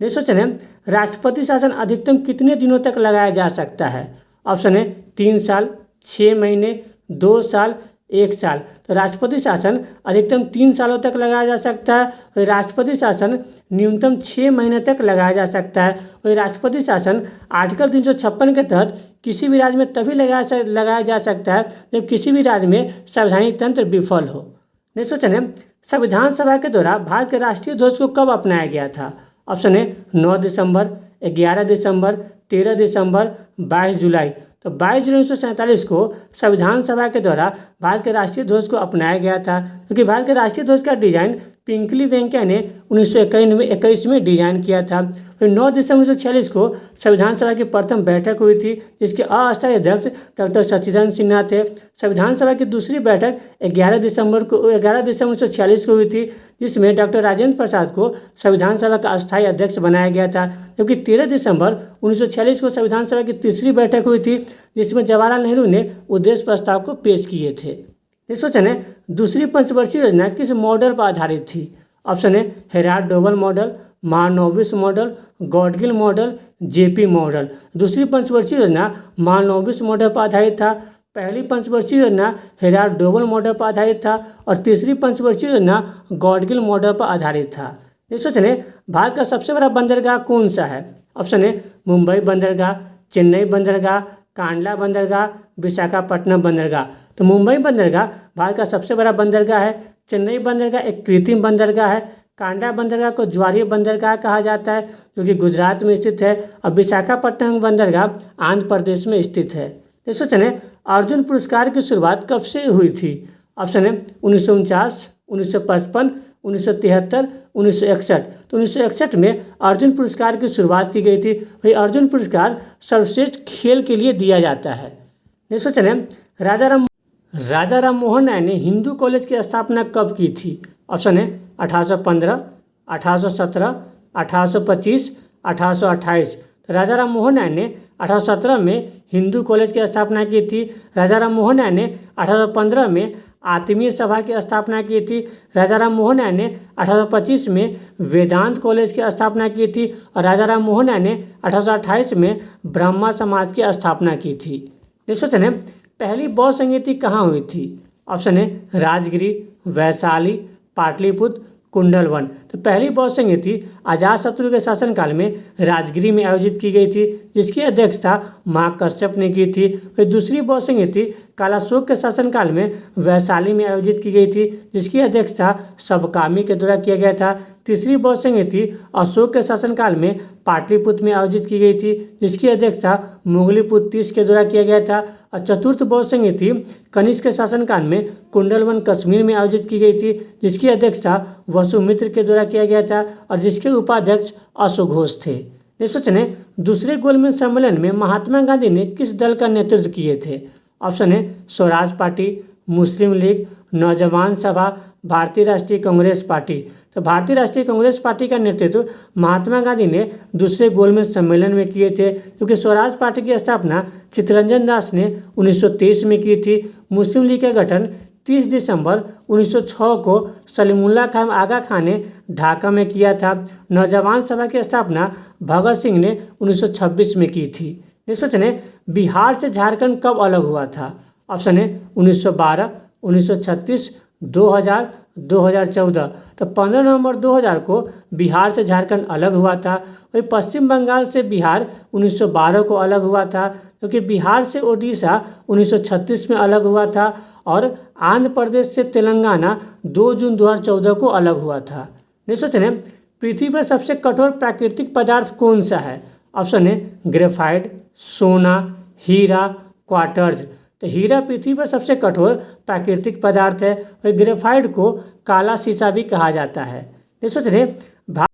नेक्स्ट क्वेश्चन है, राष्ट्रपति शासन अधिकतम कितने दिनों तक लगाया जा सकता है? ऑप्शन है 3 साल, 6 महीने, 2 साल, 1 साल। तो राष्ट्रपति शासन अधिकतम 3 सालों तक लगाया जा सकता है। वही राष्ट्रपति शासन न्यूनतम 6 महीने तक लगाया जा सकता है। वही राष्ट्रपति शासन आर्टिकल 356 के तहत किसी भी राज्य में तभी लगाया जा सकता है जब किसी भी राज्य में संवैधानिक तंत्र विफल हो। नेक्स्ट क्वेश्चन है, संविधान सभा के द्वारा भारत के राष्ट्रीय ध्वज को कब अपनाया गया था? ऑप्शन है 9 दिसंबर, 11 दिसंबर, 13 दिसंबर, 22 जुलाई। तो 22 जुलाई 1947 को संविधान सभा के द्वारा भारत के राष्ट्रीय ध्वज को अपनाया गया था, क्योंकि भारत के राष्ट्रीय ध्वज का डिजाइन पिंकली वेंकैया ने 1921 में डिजाइन किया था। फिर 9 दिसंबर 1946 को संविधान सभा की प्रथम बैठक हुई थी, जिसके अस्थायी अध्यक्ष डॉक्टर सच्चिदानंद सिन्हा थे। संविधान सभा की दूसरी बैठक 11 दिसंबर 1946 को हुई थी, जिसमें डॉक्टर राजेंद्र प्रसाद को संविधान सभा का अस्थायी अध्यक्ष बनाया गया था। जबकि 13 दिसंबर 1946 को संविधान सभा की तीसरी बैठक हुई थी, जिसमें जवाहरलाल नेहरू ने उद्देश्य प्रस्ताव को पेश किए थे। नेक्स्ट क्वेश्चन है, दूसरी पंचवर्षीय योजना किस मॉडल पर आधारित थी? ऑप्शन है Herald Doval model, Mahalanobis model, Gadgil model, JP model. दूसरी पंचवर्षीय योजना महालनोबिस मॉडल पर आधारित था। पहली पंचवर्षीय योजना हेराल्ड डोवल मॉडल पर आधारित था और तीसरी पंचवर्षीय योजना गॉडगिल मॉडल पर आधारित था। नेक्स्ट क्वेश्चन है, भारत का सबसे बड़ा बंदरगाह कौन सा है? ऑप्शन है मुंबई बंदरगाह, चेन्नई बंदरगाह, कांडला बंदरगाह, विशाखापट्टनम बंदरगाह। तो मुंबई बंदरगाह भारत का सबसे बड़ा बंदरगाह है। चेन्नई बंदरगाह एक कृत्रिम बंदरगाह है। कांडला बंदरगाह को ज्वारीय बंदरगाह कहा जाता है, जो कि गुजरात में स्थित है। और विशाखापट्टनम बंदरगाह आंध्र प्रदेश में स्थित है। नेक्स्ट क्वेश्चन है, अर्जुन पुरस्कार की शुरुआत कब से हुई थी? ऑप्शन है 1949, 1955, 1973, 1961। तो 1961 में अर्जुन पुरस्कार की शुरुआत की गई थी। वही अर्जुन पुरस्कार सर्वश्रेष्ठ खेल के लिए दिया जाता है। नेक्स्ट क्वेश्चन है, राजा राम मोहन राय ने हिंदू कॉलेज की स्थापना कब की थी? ऑप्शन है 1815, 1817, 1825, 1828। तो राजा राम मोहन राय ने 1817 में हिंदू कॉलेज की स्थापना की थी। राजा राम मोहन राय ने 1815 में आत्मीय सभा की स्थापना की थी। राजा राम मोहन राय ने 1825 में वेदांत कॉलेज की स्थापना की थी और राजा राम मोहन राय ने 1828 में ब्रह्मा समाज की स्थापना की थी। नेक्स्ट क्वेश्चन है, पहली बौद्ध संगीति कहाँ हुई थी? ऑप्शन है राजगिरी, वैशाली, पाटलिपुत्र, कुंडलवन। तो पहली बौद्ध संगीति अजातशत्रु के शासनकाल में राजगिरी में आयोजित की गई थी, जिसकी अध्यक्षता महाकश्यप ने की थी। फिर दूसरी बौद्ध संगीति कालाशोक के शासनकाल में वैशाली में आयोजित की गई थी, जिसकी अध्यक्षता सबकामी के द्वारा किया गया था। तीसरी बौद्ध संगीति अशोक के शासनकाल में पाटलिपुत्र में आयोजित की गई थी, जिसकी अध्यक्षता मुगलीपुत्र तीस के द्वारा किया गया था। और चतुर्थ बौद्ध संगीति कनिष्क के शासनकाल में कुंडलवन कश्मीर में आयोजित की गई थी, जिसकी अध्यक्षता वसुमित्र के द्वारा किया गया था और जिसके उपाध्यक्ष अशोघोष थे। नेक्स्ट क्वेश्चन है, दूसरे गोलमेज सम्मेलन में महात्मा गांधी ने किस दल का नेतृत्व किए थे? ऑप्शन है स्वराज पार्टी, मुस्लिम लीग, नौजवान सभा, भारतीय राष्ट्रीय कांग्रेस पार्टी। तो भारतीय राष्ट्रीय कांग्रेस पार्टी का नेतृत्व महात्मा गांधी ने दूसरे गोलमेज सम्मेलन में किए थे, क्योंकि स्वराज पार्टी की स्थापना चित्तरंजन दास ने 1923 में की थी। मुस्लिम लीग का गठन 30 दिसंबर 1906 को सलीमुल्लाह खान आगा खान ने ढाका में किया था। नौजवान सभा की स्थापना भगत सिंह ने 1926 में की थी। नेक्स्ट क्वेश्चन है, बिहार से झारखंड कब अलग हुआ था? ऑप्शन है 1912, 1936, 2000, 2014। तो 15 नवंबर 2000 को बिहार से झारखंड अलग हुआ था। वही पश्चिम बंगाल से बिहार 1912 को अलग हुआ था, क्योंकि बिहार से ओडिशा 1936 में अलग हुआ था और आंध्र प्रदेश से तेलंगाना 2 जून 2014 को अलग हुआ था। नेक्स्ट क्वेश्चन है, पृथ्वी पर सबसे कठोर प्राकृतिक पदार्थ कौन सा है? ऑप्शन है ग्रेफाइट, सोना, हीरा, क्वार्ट्ज। तो हीरा पृथ्वी पर सबसे कठोर प्राकृतिक पदार्थ है। वही ग्रेफाइट को काला शीशा भी कहा जाता है। नेक्स्ट क्वेश्चन है,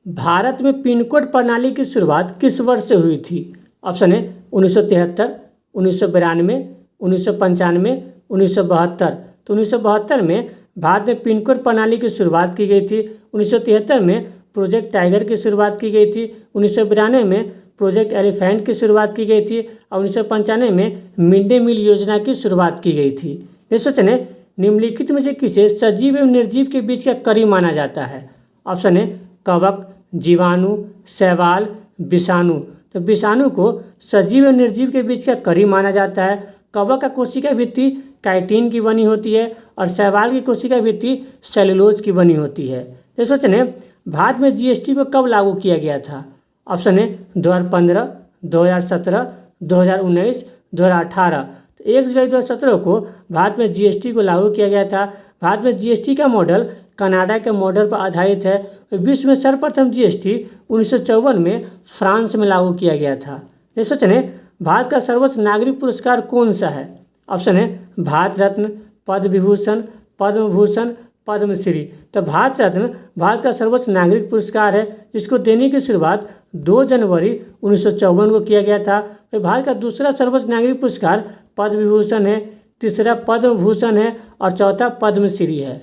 भारत में पिन कोड प्रणाली की शुरुआत किस वर्ष से हुई थी? ऑप्शन है 1973, 1992, 1995, 1972। तो 1972 में भारत में पिन कोड प्रणाली की शुरुआत की गई थी। 1973 में प्रोजेक्ट टाइगर की शुरुआत की गई थी। 1992 में प्रोजेक्ट एलिफेंट की शुरुआत की गई थी और 1995 में मिड डे मील योजना की शुरुआत की गई थी। नेक्स्ट क्वेश्चन है, निम्नलिखित में से किसे सजीव एवं निर्जीव के बीच का कड़ी माना जाता है? ऑप्शन है कवक, जीवाणु, शैवाल, विषाणु। तो विषाणु को सजीव एवं निर्जीव के बीच का कड़ी माना जाता है। कवक का कोशिका भित्ति काइटिन की बनी होती है और शैवाल की कोशिका भित्ति सेलुलोज की बनी होती है। नेक्स्ट क्वेश्चन है, भारत में जीएसटी को कब लागू किया गया था? ऑप्शन है 2015, 2017, 2019, 2018। तो 1 जुलाई 2017 को भारत में जीएसटी को लागू किया गया था। भारत में जीएसटी का मॉडल कनाडा के मॉडल पर आधारित है। विश्व में सर्वप्रथम जीएसटी 1954 में फ्रांस में लागू किया गया था। नेक्स्ट क्वेश्चन है, भारत का सर्वोच्च नागरिक पुरस्कार कौन सा है? ऑप्शन है भारत रत्न, पद्म विभूषण, पद्म भूषण, पद्मश्री। तो भारत रत्न भारत का सर्वोच्च नागरिक पुरस्कार है, जिसको देने की शुरुआत 2 जनवरी 1954 को किया गया था। भारत का दूसरा सर्वोच्च नागरिक पुरस्कार पद्म विभूषण है, तीसरा पद्म भूषण है और चौथा पद्मश्री है।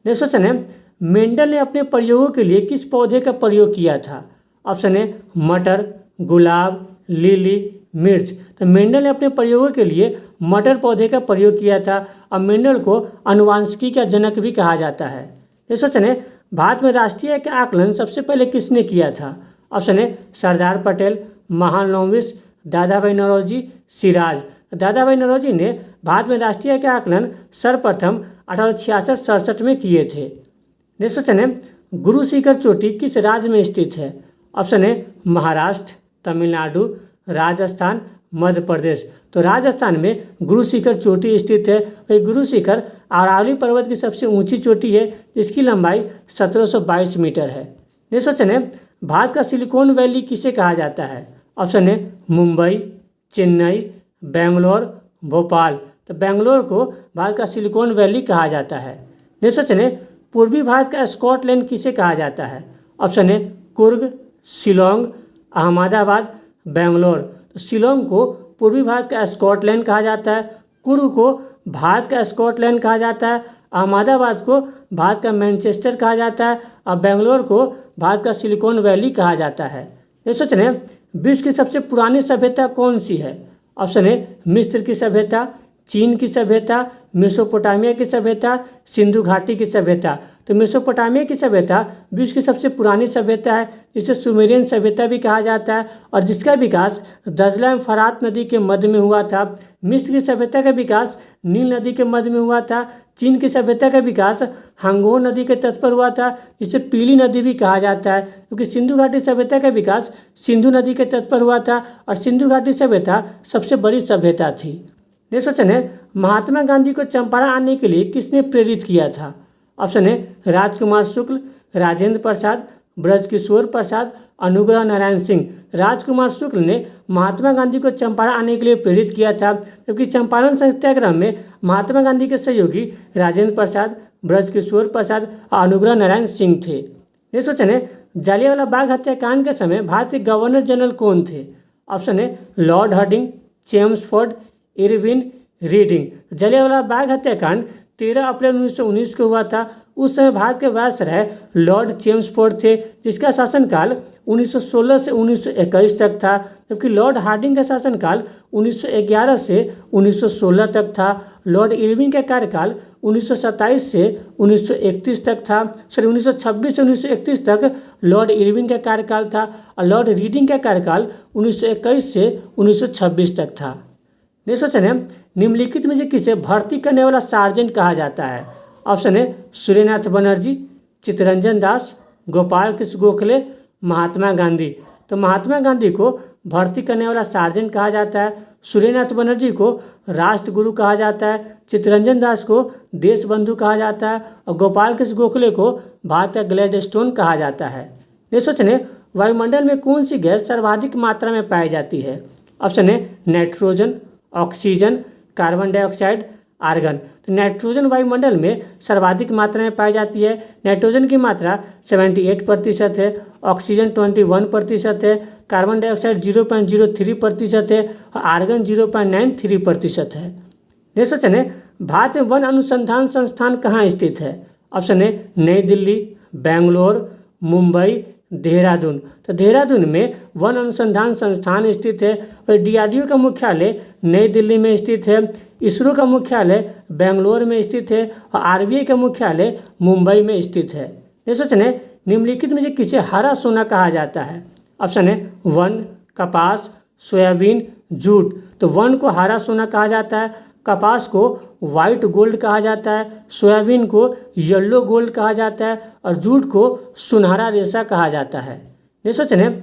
नेक्स्ट क्वेश्चन है, मेंडल ने अपने प्रयोगों के लिए किस पौधे का प्रयोग किया था? ऑप्शन है मटर, गुलाब, लिली, मिर्च। तो मेंडल ने अपने प्रयोगों के लिए मटर पौधे का प्रयोग किया था और मेंडल को आनुवांशिकी का जनक भी कहा जाता है। नेक्स्ट क्वेश्चन है, भारत में राष्ट्रीय आय का आकलन सबसे पहले किसने किया था? ऑप्शन है सरदार पटेल, महालनोबिस, दादा भाई नौरोजी, सिराज। दादा भाई नौरोजी ने भारत में राष्ट्रीय आय का आकलन सर्वप्रथम 1866-67 में किए थे। नेक्स्ट क्वेश्चन है, गुरु शिखर चोटी किस राज्य में स्थित है? ऑप्शन है महाराष्ट्र, तमिलनाडु, राजस्थान, मध्य प्रदेश। तो राजस्थान में गुरु शिखर चोटी स्थित है। वही गुरु शिखर अरावली पर्वत की सबसे ऊंची चोटी है, जिसकी लंबाई 1722 मीटर है। नेक्स्ट क्वेश्चन है, भारत का सिलिकॉन वैली किसे कहा जाता है? ऑप्शन है मुंबई, चेन्नई, बेंगलोर, भोपाल। तो बेंगलोर को भारत का सिलिकॉन वैली कहा जाता है। नेक्स्ट क्वेश्चन है, पूर्वी भारत का स्कॉटलैंड किसे कहा जाता है? ऑप्शन है कुर्ग, शिलोंग, अहमदाबाद, बेंगलोर। तो शिलोंग को पूर्वी भारत का स्कॉटलैंड कहा जाता है। कुर्ग को भारत का स्कॉटलैंड कहा जाता है, अहमदाबाद को भारत का मैनचेस्टर कहा जाता है और बेंगलोर को भारत का सिलिकॉन वैली कहा जाता है। ये सोचने विश्व की सबसे पुरानी सभ्यता कौन सी है? ऑप्शन ए मिस्र की सभ्यता, चीन की सभ्यता, मेसोपोटामिया की सभ्यता, सिंधु घाटी की सभ्यता। तो मेसोपोटामिया की सभ्यता विश्व की सबसे पुरानी सभ्यता है, जिसे सुमेरियन सभ्यता भी कहा जाता है और जिसका विकास दजला एवं फरात नदी के मध्य में हुआ था। मिस्र की सभ्यता का विकास नील नदी के मध्य में हुआ था। चीन की सभ्यता का विकास हांगो नदी के तट पर हुआ था, जिसे पीली नदी भी कहा जाता है, क्योंकि सिंधु घाटी सभ्यता का विकास सिंधु नदी के तट पर हुआ था और सिंधु घाटी सभ्यता सबसे बड़ी सभ्यता थी। नेक्स्ट क्वेश्चन है, महात्मा गांधी को चंपारण आने के लिए किसने प्रेरित किया था? ऑप्शन है राजकुमार शुक्ल, राजेंद्र प्रसाद, ब्रजकिशोर प्रसाद, अनुग्रह नारायण सिंह। राजकुमार शुक्ल ने महात्मा गांधी को चंपारण आने के लिए प्रेरित किया था, जबकि चंपारण सत्याग्रह में महात्मा गांधी के सहयोगी राजेंद्र प्रसाद, ब्रजकिशोर प्रसाद और अनुग्रह नारायण सिंह थे। नेक्स्ट क्वेश्चन है, जलियांवाला बाग हत्याकांड के समय भारत के गवर्नर जनरल कौन थे? ऑप्शन है lord Hardinge, Chelmsford, Irwin Reading. Jallianwala Bagh हत्याकांड 13 अप्रैल 1919 को हुआ था। उस समय भारत के वायसराय लॉर्ड चेम्सफोर्ड थे, जिसका शासनकाल 1916 से 1921 तक था, जबकि लॉर्ड हार्डिंग का शासनकाल 1911 से 1916 तक था। लॉर्ड इरविन का कार्यकाल 1927 से 1931 तक था। 1926 से 1931 तक लॉर्ड इरविन का कार्यकाल था और लॉर्ड रीडिंग का कार्यकाल 1921 से 1926 तक था। नेक्स्ट क्वेश्चन है, निम्नलिखित में से किसे भर्ती करने वाला सार्जेंट कहा जाता है? ऑप्शन है सूर्यनाथ बनर्जी, चित्तरंजन दास, गोपाल कृष्ण गोखले, महात्मा गांधी। तो महात्मा गांधी को भर्ती करने वाला सार्जेंट कहा जाता है, सूर्यनाथ बनर्जी को राष्ट्रगुरु कहा जाता है, चित्तरंजन दास को देशबंधु कहा जाता है और गोपाल कृष्ण गोखले को भारत का ग्लैडस्टोन कहा जाता है। नेक्स्ट क्वेश्चन है, वायुमंडल में कौन सी गैस सर्वाधिक मात्रा में पाई जाती है? ऑप्शन है nitrogen, oxygen, carbon dioxide, argon. तो नाइट्रोजन वायुमंडल में सर्वाधिक मात्रा में पाई जाती है। नाइट्रोजन की मात्रा 78% है, ऑक्सीजन 21% है, कार्बन डाइऑक्साइड 0.03% है और आर्गन 0.93% है। नेक्स्ट क्वेश्चन है, भारत में वन अनुसंधान संस्थान कहाँ स्थित है? ऑप्शन है नई दिल्ली, बेंगलोर, मुंबई, देहरादून। तो देहरादून में वन अनुसंधान संस्थान स्थित है और डीआरडीओ का मुख्यालय नई दिल्ली में स्थित है, इसरो का मुख्यालय बेंगलोर में स्थित है और आरबीआई का मुख्यालय मुंबई में स्थित है। नेक्स्ट क्वेश्चन है, निम्नलिखित में से किसे हरा सोना कहा जाता है? ऑप्शन है वन, कपास, सोयाबीन, जूट। तो वन को हरा सोना कहा जाता है, कपास को वाइट गोल्ड कहा जाता है, सोयाबीन को येलो गोल्ड कहा जाता है और जूट को सुनहरा रेशा कहा जाता है। नेक्स्ट क्वेश्चन है,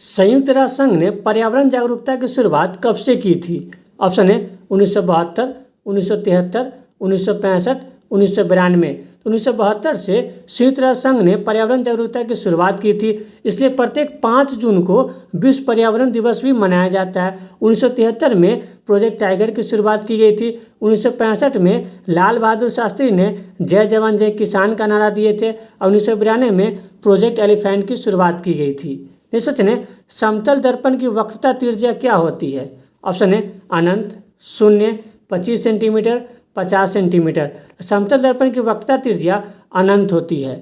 संयुक्त राष्ट्र संघ ने पर्यावरण जागरूकता की शुरुआत कब से की थी? ऑप्शन है 1972, 1973, 1965, 1992। 1972 से संयुक्त राष्ट्र संघ ने पर्यावरण जागरूकता की शुरुआत की थी, इसलिए प्रत्येक 5 जून को विश्व पर्यावरण दिवस भी मनाया जाता है। 1973 में प्रोजेक्ट टाइगर की शुरुआत की गई थी। 1965 में लाल बहादुर शास्त्री ने जय जवान जय किसान का नारा दिए थे और 1992 में प्रोजेक्ट एलिफेंट की शुरुआत की गई थी। नेक्स्ट क्वेश्चन है, समतल दर्पण की वक्रता त्रिज्या क्या होती है? ऑप्शन है अनंत, शून्य, 25 सेंटीमीटर, 50 सेंटीमीटर। समतल दर्पण की वक्रता त्रिज्या अनंत होती है।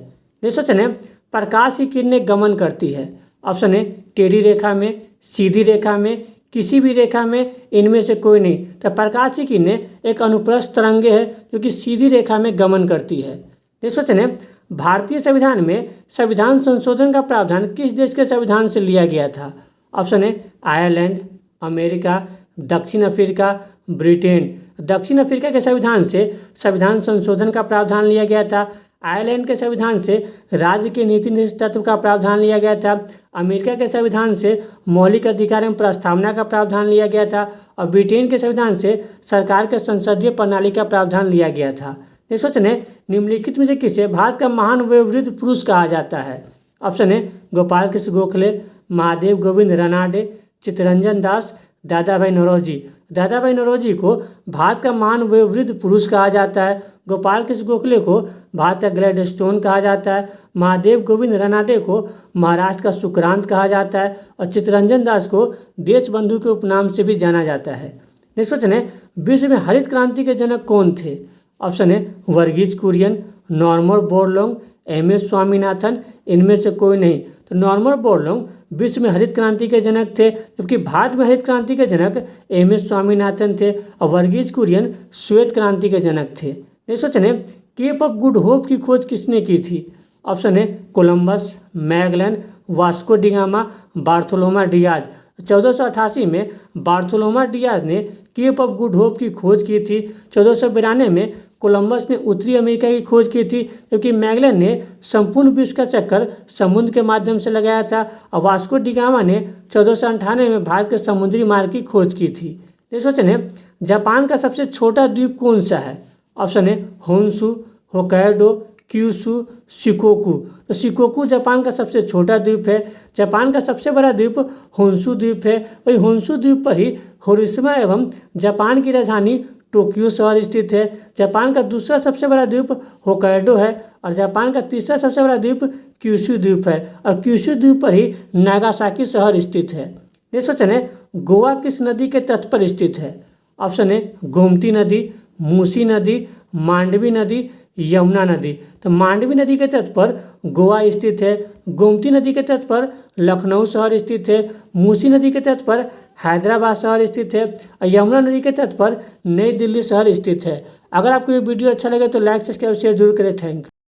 नेक्स्ट क्वेश्चन है, प्रकाश की किरणें गमन करती है। ऑप्शन है टेढ़ी रेखा में, सीधी रेखा में, किसी भी रेखा में, इनमें से कोई नहीं। तो प्रकाश की किरणें एक अनुप्रस्थ तरंगे है जो कि सीधी रेखा में गमन करती है। नेक्स्ट क्वेश्चन है, भारतीय संविधान में संविधान संशोधन का प्रावधान किस देश के संविधान से लिया गया था? ऑप्शन है आयरलैंड, अमेरिका, दक्षिण अफ्रीका, ब्रिटेन। दक्षिण अफ्रीका के संविधान से संविधान संशोधन का प्रावधान लिया गया था। आयरलैंड के संविधान से राज्य के नीति निर्देश तत्व का प्रावधान लिया गया था। अमेरिका के संविधान से मौलिक अधिकार एवं प्रस्तावना का प्रावधान लिया गया था और ब्रिटेन के संविधान से सरकार के संसदीय प्रणाली का प्रावधान लिया गया था। नेक्स्ट क्वेश्चन है, निम्नलिखित में से किसे भारत का महान वयोवृद्ध पुरुष कहा जाता है? ऑप्शन है गोपाल कृष्ण गोखले, महादेव गोविंद रनाडे, चित्तरंजन दास, दादा भाई नौरोजी। दादा भाई नौरोजी को भारत का महान वयोवृद्ध पुरुष कहा जाता है। गोपाल कृष्ण गोखले को भारत का ग्लैडस्टोन कहा जाता है। महादेव गोविंद रनाडे को महाराष्ट्र का सुक्रांत कहा जाता है और चित्तरंजन दास को देशबंधु के उपनाम से भी जाना जाता है। नेक्स्ट क्वेश्चन है, विश्व में हरित क्रांति के जनक कौन थे? ऑप्शन है Verghese Kurien, Norman Borlaug, M S. Swaminathan, इनमें से कोई नहीं। तो नॉर्मन बोरलॉग विश्व में हरित क्रांति के जनक थे, जबकि भारत में हरित क्रांति के जनक एम.एस. स्वामीनाथन थे और वर्गीज कुरियन श्वेत क्रांति के जनक थे। नेक्स्ट क्वेश्चन है, केप ऑफ गुड होप की खोज किसने की थी? ऑप्शन है Columbus, Magellan, Vasco da Gama, Bartolomeu Dias. 1488 में बार्थोलोमा डियाज ने केप ऑफ गुड होप की खोज की थी। 1492 में कोलंबस ने उत्तरी अमेरिका की खोज की थी, जबकि मैगलन ने संपूर्ण विश्व का चक्कर समुद्र के माध्यम से लगाया था और वास्को डिगामा ने 1498 में भारत के समुद्री मार्ग की खोज की थी। नेक्स्ट क्वेश्चन है, जापान का सबसे छोटा द्वीप कौन सा है? ऑप्शन है होन्शु, होक्काइडो, क्यूशु, शिकोकू। तो शिकोकू जापान का सबसे छोटा द्वीप है। जापान का सबसे बड़ा द्वीप होन्शु द्वीप है। वही होन्शु द्वीप पर ही हिरोशिमा एवं जापान की राजधानी टोक्यो शहर स्थित है। जापान का दूसरा सबसे बड़ा द्वीप होक्काइडो है और जापान का तीसरा सबसे बड़ा द्वीप क्यूशु द्वीप है और क्यूशु द्वीप पर ही नागासाकी शहर स्थित है। नेक्स्ट क्वेश्चन है, गोवा किस नदी के तट पर स्थित है? ऑप्शन है गोमती नदी, मूसी नदी, मांडवी नदी, यमुना नदी। तो मांडवी नदी के तट पर गोवा स्थित है, गोमती नदी के तट पर लखनऊ शहर स्थित है, मूसी नदी के तट पर हैदराबाद शहर स्थित है और यमुना नदी के तट पर नई दिल्ली शहर स्थित है। अगर आपको ये वीडियो अच्छा लगे तो लाइक, सब्सक्राइब, शेयर जरूर करें। Thank you.